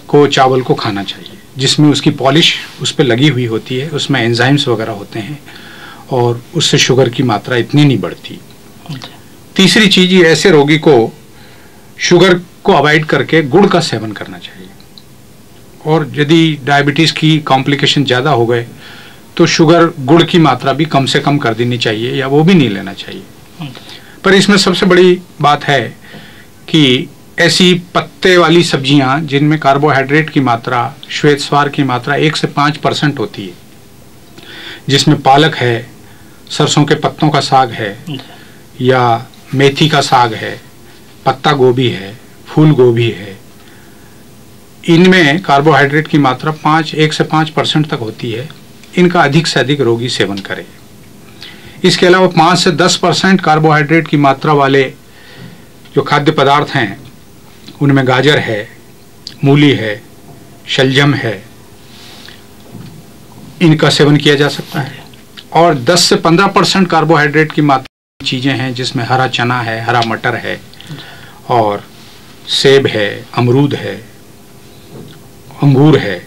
को, चावल को खाना चाहिए, जिसमें उसकी पॉलिश उस पर लगी हुई होती है, उसमें एंजाइम्स वगैरह होते हैं और उससे शुगर की मात्रा इतनी नहीं बढ़ती। तीसरी चीज, ऐसे रोगी को शुगर को अवॉइड करके गुड़ का सेवन करना चाहिए, और यदि डायबिटीज़ की कॉम्प्लिकेशन ज़्यादा हो गए तो शुगर गुड़ की मात्रा भी कम से कम कर देनी चाहिए या वो भी नहीं लेना चाहिए। पर इसमें सबसे बड़ी बात है कि ऐसी पत्ते वाली सब्जियां जिनमें कार्बोहाइड्रेट की मात्रा, श्वेत स्वार की मात्रा 1 से 5% होती है, जिसमें पालक है, सरसों के पत्तों का साग है, या मेथी का साग है, पत्ता गोभी है, फूल गोभी है, इनमें कार्बोहाइड्रेट की मात्रा 1 से 5% तक होती है। इनका अधिक से अधिक रोगी सेवन करे। इसके अलावा 5 से 10% कार्बोहाइड्रेट की मात्रा वाले जो खाद्य पदार्थ हैं, उनमें गाजर है, मूली है, शलजम है, इनका सेवन किया जा सकता है। और 10 से 15% कार्बोहाइड्रेट की मात्रा चीज़ें हैं, जिसमें हरा चना है, हरा मटर है, और सेब है, अमरूद है, अंगूर है,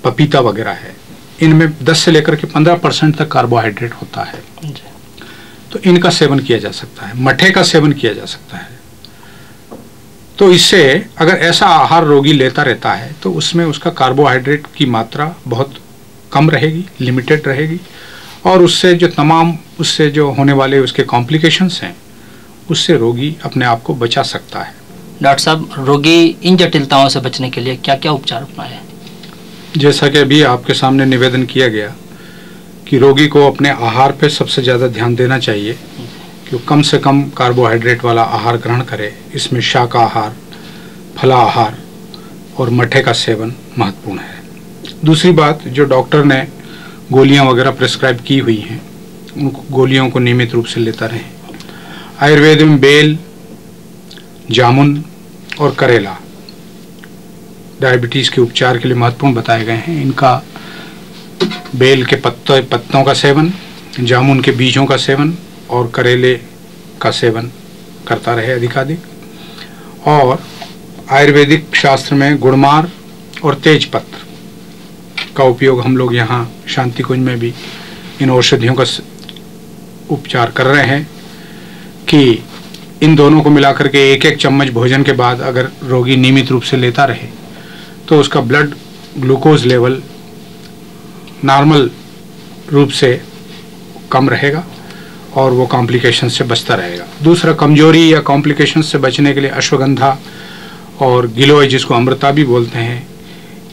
पपीता वगैरह है। इनमें 10 से लेकर के 15% तक कार्बोहाइड्रेट होता है, तो इनका सेवन किया जा सकता है। मठे का सेवन किया जा सकता है। तो इससे अगर ऐसा आहार रोगी लेता रहता है तो उसमें उसका कार्बोहाइड्रेट की मात्रा बहुत कम रहेगी, लिमिटेड रहेगी, और उससे जो होने वाले उसके कॉम्प्लिकेशंस हैं, उससे रोगी अपने आप को बचा सकता है। डॉक्टर साहब, रोगी इन जटिलताओं से बचने के लिए क्या क्या उपचार अपनाएं? जैसा कि अभी आपके सामने निवेदन किया गया कि रोगी को अपने आहार पे सबसे ज़्यादा ध्यान देना चाहिए कि कम से कम कार्बोहाइड्रेट वाला आहार ग्रहण करे। इसमें शाकाहार, फलाहार और मठे का सेवन महत्वपूर्ण है। दूसरी बात, जो डॉक्टर ने गोलियां वगैरह प्रिस्क्राइब की हुई हैं, उन गोलियों को नियमित रूप से लेता रहें। आयुर्वेद में बेल, जामुन और करेला डायबिटीज़ के उपचार के लिए महत्वपूर्ण बताए गए हैं। इनका बेल के पत्तों का सेवन, जामुन के बीजों का सेवन और करेले का सेवन करता रहे अधिकाधिक। और आयुर्वेदिक शास्त्र में गुड़मार और तेजपत्र का उपयोग हम लोग यहाँ शांति कुंज में भी इन औषधियों का उपचार कर रहे हैं कि इन दोनों को मिलाकर के 1-1 चम्मच भोजन के बाद अगर रोगी नियमित रूप से लेता रहे तो उसका ब्लड ग्लूकोज लेवल नॉर्मल रूप से कम रहेगा और वो कॉम्प्लिकेशन से बचता रहेगा। दूसरा, कमजोरी या कॉम्प्लिकेशन से बचने के लिए अश्वगंधा और गिलोय, जिसको अमृता भी बोलते हैं,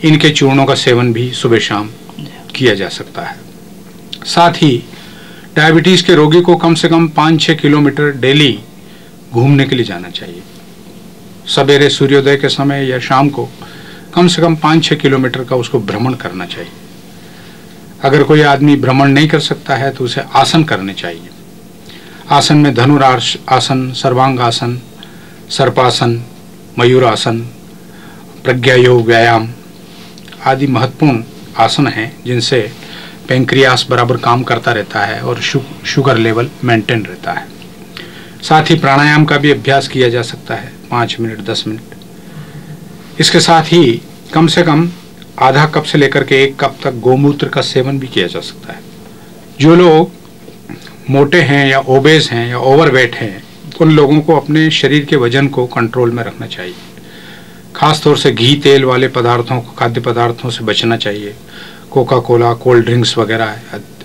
इनके चूर्णों का सेवन भी सुबह शाम किया जा सकता है। साथ ही डायबिटीज़ के रोगी को कम से कम 5-6 किलोमीटर डेली घूमने के लिए जाना चाहिए। सवेरे सूर्योदय के समय या शाम को कम से कम 5-6 किलोमीटर का उसको भ्रमण करना चाहिए। अगर कोई आदमी भ्रमण नहीं कर सकता है तो उसे आसन करने चाहिए। आसन में धनुरासन, सर्वांगासन, सर्पासन, मयूरासन, प्रज्ञा योग व्यायाम आदि महत्वपूर्ण आसन हैं, जिनसे पेंक्रियास बराबर काम करता रहता है और शुगर लेवल मेंटेन रहता है। साथ ही प्राणायाम का भी अभ्यास किया जा सकता है, 5 मिनट 10 मिनट। इसके साथ ही कम से कम आधा कप से लेकर के 1 कप तक गोमूत्र का सेवन भी किया जा सकता है। जो लोग मोटे हैं या ओबेज हैं या ओवरवेट हैं, उन लोगों को अपने शरीर के वजन को कंट्रोल में रखना चाहिए। खास तौर से घी तेल वाले पदार्थों को, खाद्य पदार्थों से बचना चाहिए। कोका कोला, कोल्ड ड्रिंक्स वगैरह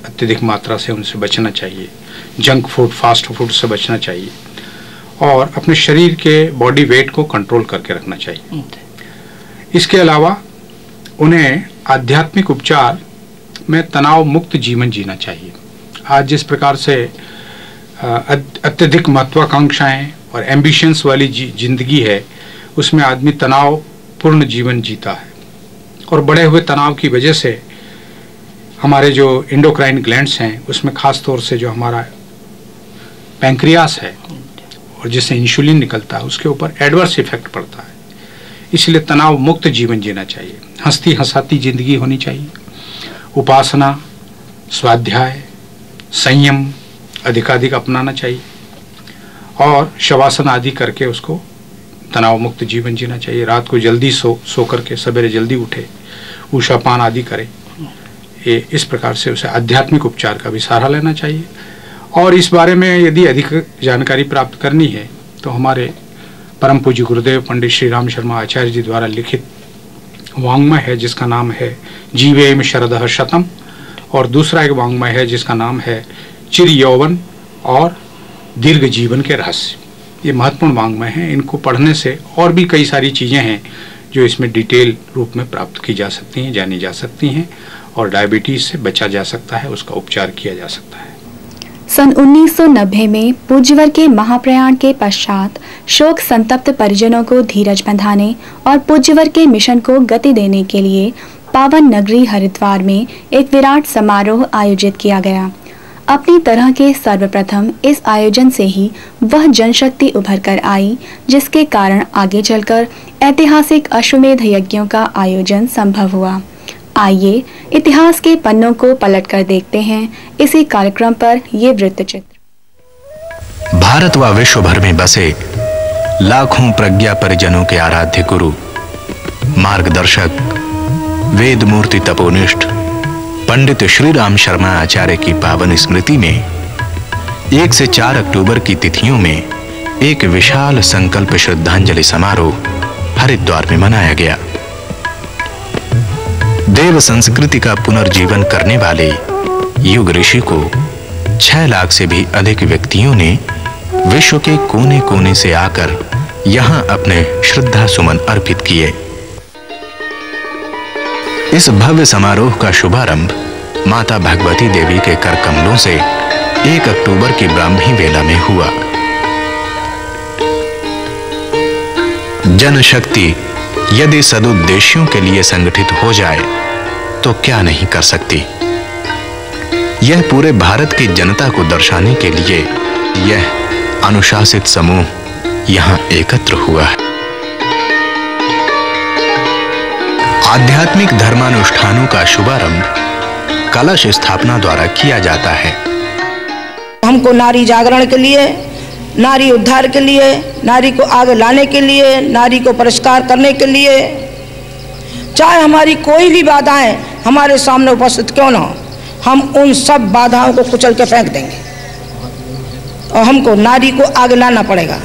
अत्यधिक मात्रा से उनसे बचना चाहिए। जंक फूड, फास्ट फूड से बचना चाहिए और अपने शरीर के बॉडी वेट को कंट्रोल करके रखना चाहिए। इसके अलावा उन्हें आध्यात्मिक उपचार में तनाव मुक्त जीवन जीना चाहिए। आज जिस प्रकार से अत्यधिक महत्वाकांक्षाएं और एम्बिशंस वाली जिंदगी है, उसमें आदमी तनावपूर्ण जीवन जीता है और बढ़े हुए तनाव की वजह से हमारे जो एंडोक्राइन ग्लैंड्स हैं, उसमें खास तौर से जो हमारा पैंक्रियास है और जिससे इंसुलिन निकलता है, उसके ऊपर एडवर्स इफेक्ट पड़ता है। इसलिए तनाव मुक्त जीवन जीना चाहिए, हंसती हंसाती जिंदगी होनी चाहिए। उपासना, स्वाध्याय, संयम अधिकाधिक अपनाना चाहिए और शवासन आदि करके उसको तनाव मुक्त जीवन जीना चाहिए। रात को जल्दी सो करके सवेरे जल्दी उठे, उषापान आदि करे। ये इस प्रकार से उसे आध्यात्मिक उपचार का भी सहारा लेना चाहिए। और इस बारे में यदि अधिक जानकारी प्राप्त करनी है तो हमारे परम पूज्य गुरुदेव पंडित श्री राम शर्मा आचार्य जी द्वारा लिखित वाङ्मय है जिसका नाम है जीवेम शरदः शतम, और दूसरा एक वाङ्मय है जिसका नाम है चिर यौवन और दीर्घ जीवन के रहस्य। ये महत्वपूर्ण वाङ्मय हैं। इनको पढ़ने से और भी कई सारी चीज़ें हैं जो इसमें डिटेल रूप में प्राप्त की जा सकती हैं, जानी जा सकती हैं, और डायबिटीज से बचा जा सकता है, उसका उपचार किया जा सकता है। सन 1990 में पूज्यवर के महाप्रयाण के पश्चात शोक संतप्त परिजनों को धीरज बंधाने और पूज्यवर के मिशन को गति देने के लिए पावन नगरी हरिद्वार में एक विराट समारोह आयोजित किया गया। अपनी तरह के सर्वप्रथम इस आयोजन से ही वह जनशक्ति उभर कर आई जिसके कारण आगे चलकर ऐतिहासिक अश्वमेध यज्ञों का आयोजन संभव हुआ। आइए इतिहास के पन्नों को पलटकर देखते हैं इसी कार्यक्रम पर ये वृत्तचित्र। भारत व विश्व भर में बसे लाखों प्रज्ञा परिजनों के आराध्य गुरु, मार्गदर्शक, वेद मूर्ति तपोनिष्ठ पंडित श्री राम शर्मा आचार्य की पावन स्मृति में 1 से 4 अक्टूबर की तिथियों में एक विशाल संकल्प श्रद्धांजलि समारोह हरिद्वार में मनाया गया। देव संस्कृति का पुनर्जीवन करने वाले युग ऋषि को 6 लाख से भी अधिक व्यक्तियों ने विश्व के कोने कोने से आकर यहां अपने श्रद्धा सुमन अर्पित किए। इस भव्य समारोह का शुभारंभ माता भगवती देवी के कर कमलों से 1 अक्टूबर की ब्राह्मी वेला में हुआ। जनशक्ति यदि सदुद्देश्यों के लिए संगठित हो जाए तो क्या नहीं कर सकती। यह पूरे भारत की जनता को दर्शाने के लिए यह अनुशासित समूह यहां एकत्र हुआ है। आध्यात्मिक धर्मानुष्ठानों का शुभारंभ कलश स्थापना द्वारा किया जाता है। हमको नारी जागरण के लिए, नारी उद्धार के लिए, नारी को आगे लाने के लिए, नारी को पुरस्कार करने के लिए, चाहे हमारी कोई भी बाधाएं हमारे सामने उपस्थित क्यों ना हो, हम उन सब बाधाओं को कुचल के फेंक देंगे और हमको नारी को आगे लाना पड़ेगा।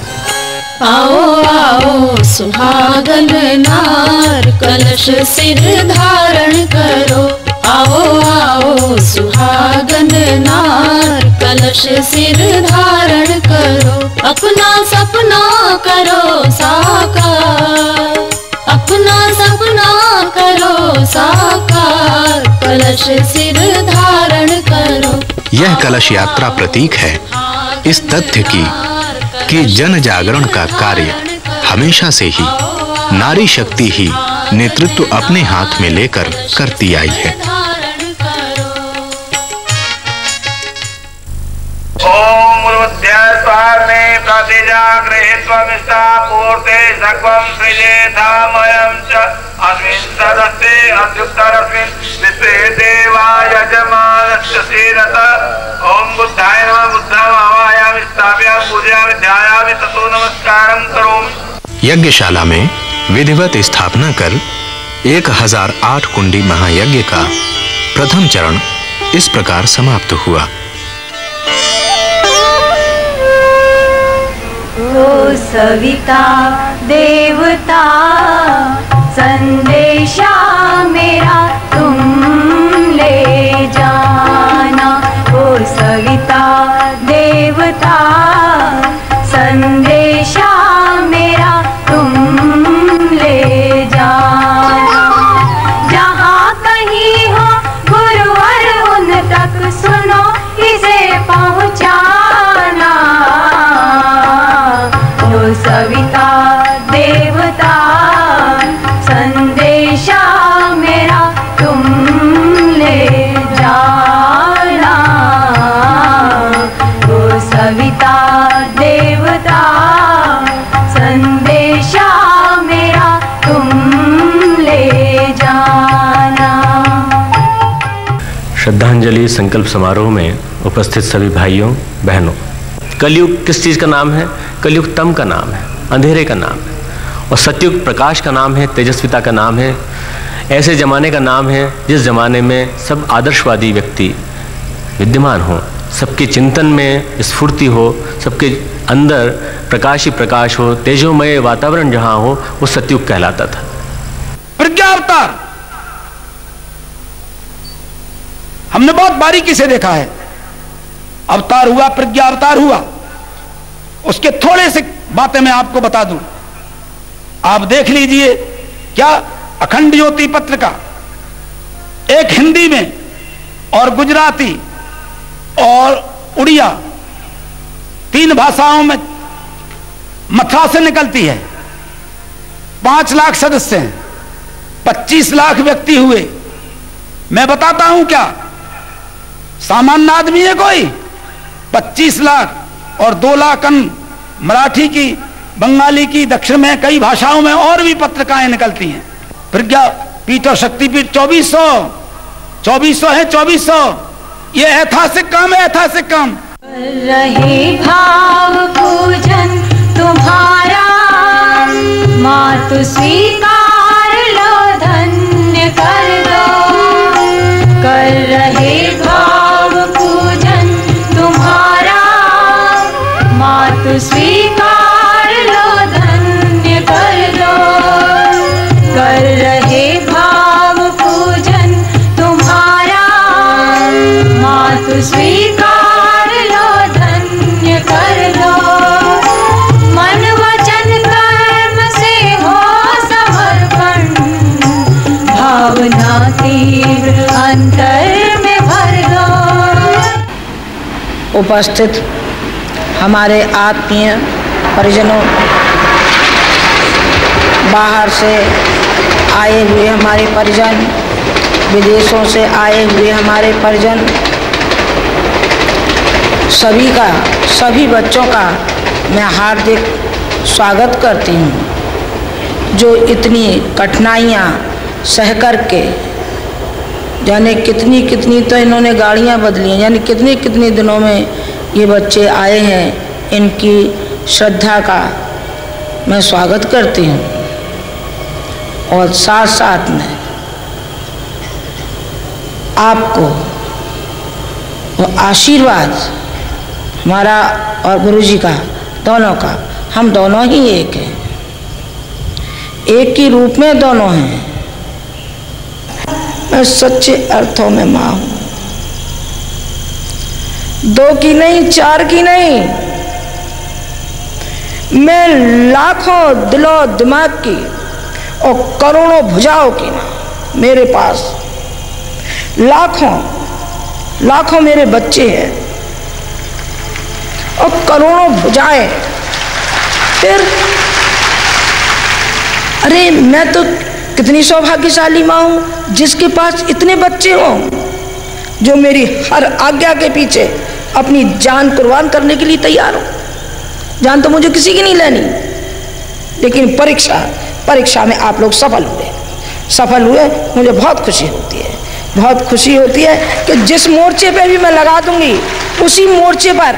आओ आओ सुहागन नार कलश सिर धारण करो, आओ आओ सुहागन नार कलश सिर धारण करो, अपना सपना करो साकार, अपना सपना करो साकार, कलश सिर धारण करो। यह कलश यात्रा प्रतीक है इस तथ्य की कि जन जागरण का कार्य हमेशा से ही नारी शक्ति ही नेतृत्व अपने हाथ में लेकर करती आई है। ओम स्वामे प्रतिजागृहीत्वमिष्टा पूर्ते सर्वं सृजेतामयं च अस्मिन् सदस्ते अद्युत्तरस्मिन् विश्वे देवा यजमानस्य सीरत। ओम बुद्धाय नमः। बुद्धं आवाहयामि, स्थापयामि, पूजयामि, ध्यायामि, ततो नमस्कारं करोमि। यज्ञशाला में विधिवत स्थापना कर 1008 कुंडी महायज्ञ का प्रथम चरण इस प्रकार समाप्त हुआ। ओ सविता देवता संदेशा मेरा तुम ले जाना, ओ सविता देवता संदेशा मेरा तुम ले जाना। जहाँ कहीं हो गुरुवर उन तक सुनो इसे पहुँचाना, ओ सविता देवता संदेशा ले जाना। श्रद्धांजलि संकल्प समारोह में उपस्थित सभी भाइयों बहनों, कलयुग किस चीज का नाम है? कलयुग तम का नाम है, अंधेरे का नाम है, और सतयुग प्रकाश का नाम है, तेजस्विता का नाम है। ऐसे जमाने का नाम है जिस जमाने में सब आदर्शवादी व्यक्ति विद्यमान हो, सबके चिंतन में स्फूर्ति हो, सबके अंदर प्रकाश ही प्रकाश हो, तेजोमय वातावरण जहां हो, वो सतयुग कहलाता था। प्रज्ञा अवतार हमने बहुत बारीकी से देखा है। अवतार हुआ, प्रज्ञा अवतार हुआ, उसके थोड़े से बातें मैं आपको बता दूं। आप देख लीजिए, क्या अखंड ज्योति पत्र का एक हिंदी में और गुजराती और उड़िया 3 भाषाओं में मथुरा से निकलती है। 5 लाख सदस्य हैं, 25 लाख व्यक्ति हुए। मैं बताता हूं क्या सामान्य आदमी है कोई? 25 लाख और 2 लाख मराठी की, बंगाली की, दक्षिण में कई भाषाओं में और भी पत्रिकाएं निकलती हैं। प्रज्ञा पीठ और शक्तिपीठ 2400 है, 2400। ये ऐतिहासिक काम है, ऐतिहासिक काम। रहे भाव पूजन तुम्हारा, मातु स्वीकार लो, धन्य कर दो। कर रहे भाव पूजन तुम्हारा, मातु स्वीकार लो, धन्य कर दो। कर रहे भाव पूजन तुम्हारा, मातु स्वीकार लो, धन्य कर दो। मन वचन कर्म से हो समर्पण, भावना तीव्र अंतर में भर दो। उपस्थित हमारे आत्मीय परिजनों, बाहर से आए हुए हमारे परिजन, विदेशों से आए हुए हमारे परिजन, सभी बच्चों का मैं हार्दिक स्वागत करती हूँ, जो इतनी कठिनाइयाँ सह करके, यानी कितनी तो इन्होंने गाड़ियाँ बदली हैं, यानी कितने दिनों में ये बच्चे आए हैं। इनकी श्रद्धा का मैं स्वागत करती हूँ, और साथ साथ में आपको वो आशीर्वाद हमारा और गुरुजी का, दोनों का, हम दोनों ही एक हैं, एक ही रूप में दोनों हैं। मैं सच्चे अर्थों में माँ हूँ, 2 की नहीं, 4 की नहीं, मैं लाखों दिलो दिमाग की और करोड़ों भुजाओं की माँ। मेरे पास लाखों मेरे बच्चे हैं और करोड़ों भुजाएं। फिर अरे मैं तो कितनी सौभाग्यशाली माँ हूँ जिसके पास इतने बच्चे हों जो मेरी हर आज्ञा के पीछे अपनी जान कुर्बान करने के लिए तैयार हो। जान तो मुझे किसी की नहीं लेनी, लेकिन परीक्षा में आप लोग सफल हुए, मुझे बहुत खुशी होती है। बहुत खुशी होती है कि जिस मोर्चे पे भी मैं लगा दूंगी, उसी मोर्चे पर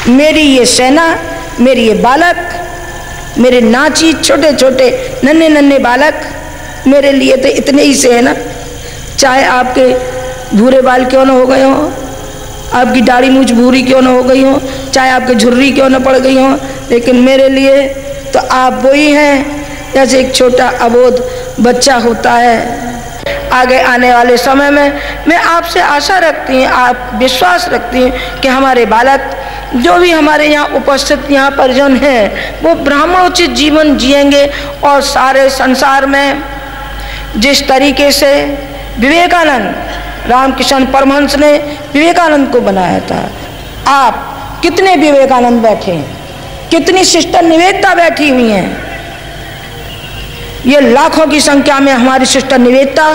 मेरी ये सेना, मेरी ये बालक, मेरे नाची छोटे छोटे नन्हे बालक मेरे लिए तो इतने ही से है ना। चाहे आपके भूरे बाल क्यों न हो गए हों, आपकी दाढ़ी मूछ भूरी क्यों न हो गई हो, चाहे आपके झुर्री क्यों न पड़ गई हो, लेकिन मेरे लिए तो आप वही हैं जैसे एक छोटा अबोध बच्चा होता है। आगे आने वाले समय में मैं आपसे आशा रखती हूँ, आप विश्वास रखती हूँ कि हमारे बालक जो भी हमारे यहाँ उपस्थित यहाँ परिजन हैं वो ब्राह्मणोचित जीवन जिएंगे और सारे संसार में जिस तरीके से विवेकानंद रामकृष्ण परमहंस ने विवेकानंद को बनाया था। आप कितने विवेकानंद बैठे हैं, कितनी सिस्टर निवेदिता बैठी हुई हैं। ये लाखों की संख्या में हमारी सिस्टर निवेदिता,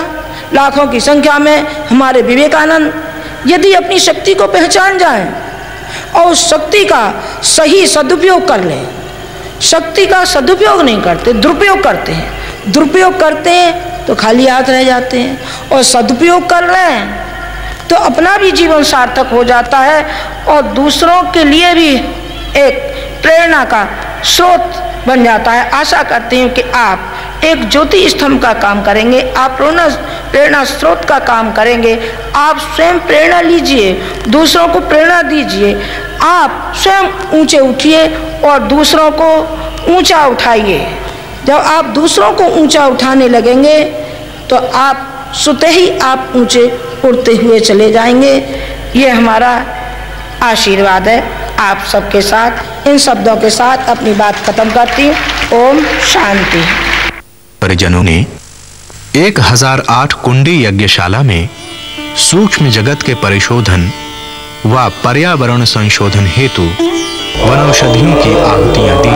लाखों की संख्या में हमारे विवेकानंद यदि अपनी शक्ति को पहचान जाएं और उस शक्ति का सही सदुपयोग कर लें। शक्ति का सदुपयोग नहीं करते, दुरुपयोग करते हैं। दुरुपयोग करते हैं तो खाली हाथ रह जाते हैं, और सदुपयोग कर रहे हैं तो अपना भी जीवन सार्थक हो जाता है और दूसरों के लिए भी एक प्रेरणा का स्रोत बन जाता है। आशा करती हूँ कि आप एक ज्योति स्तंभ का काम करेंगे, आप प्रेरणा स्रोत का काम करेंगे। आप स्वयं प्रेरणा लीजिए, दूसरों को प्रेरणा दीजिए, आप स्वयं ऊंचे उठिए और दूसरों को ऊंचा उठाइए। जब आप दूसरों को ऊंचा उठाने लगेंगे तो आप स्वतः ही आप ऊंचे उड़ते हुए चले जाएंगे। ये हमारा आशीर्वाद है आप सबके साथ। इन शब्दों के साथ अपनी बात खत्म करती हूँ। ओम शांति। परिजनों ने 1008 कुंडी यज्ञशाला में सूक्ष्म जगत के परिशोधन व पर्यावरण संशोधन हेतु वनौषधियों की आहुतियां दी।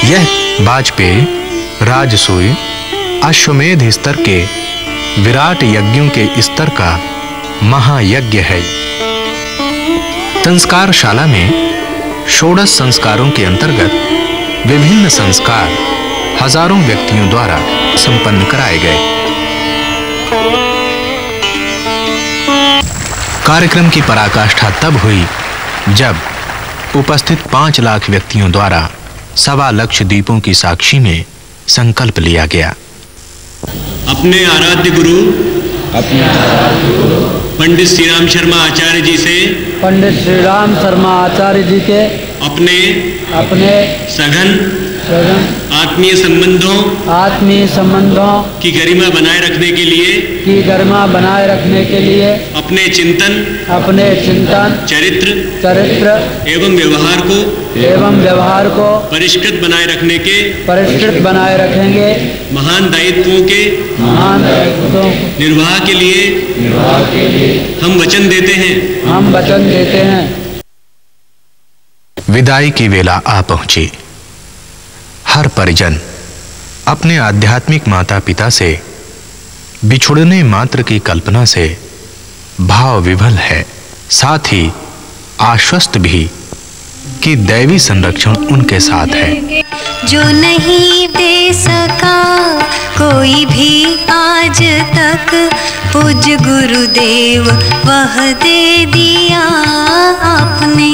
यह वाजपेयी राजसूय अश्वमेध स्तर के विराट यज्ञों के स्तर का महायज्ञ है। संस्कारशाला में षोडश संस्कारों के अंतर्गत विभिन्न संस्कार हजारों व्यक्तियों द्वारा संपन्न कराए गए। कार्यक्रम की पराकाष्ठा तब हुई जब उपस्थित 5 लाख व्यक्तियों द्वारा 1.25 लाख दीपों की साक्षी में संकल्प लिया गया। अपने आराध्य गुरु पंडित श्री राम शर्मा आचार्य जी से अपने सघन आत्मीय संबंधों की गरिमा बनाए रखने के लिए अपने चिंतन चरित्र एवं व्यवहार को परिष्कृत बनाए रखेंगे। महान दायित्वों के निर्वाह के लिए हम वचन देते हैं। विदाई की वेला आ पहुंची। हर परिजन अपने आध्यात्मिक माता पिता से बिछुड़ने मात्र की कल्पना से भाव विभल है, साथ ही आश्वस्त भी कि दैवी संरक्षण उनके साथ है। जो नहीं दे सका कोई भी आज तक, पूज्य गुरुदेव वह दे दिया आपने।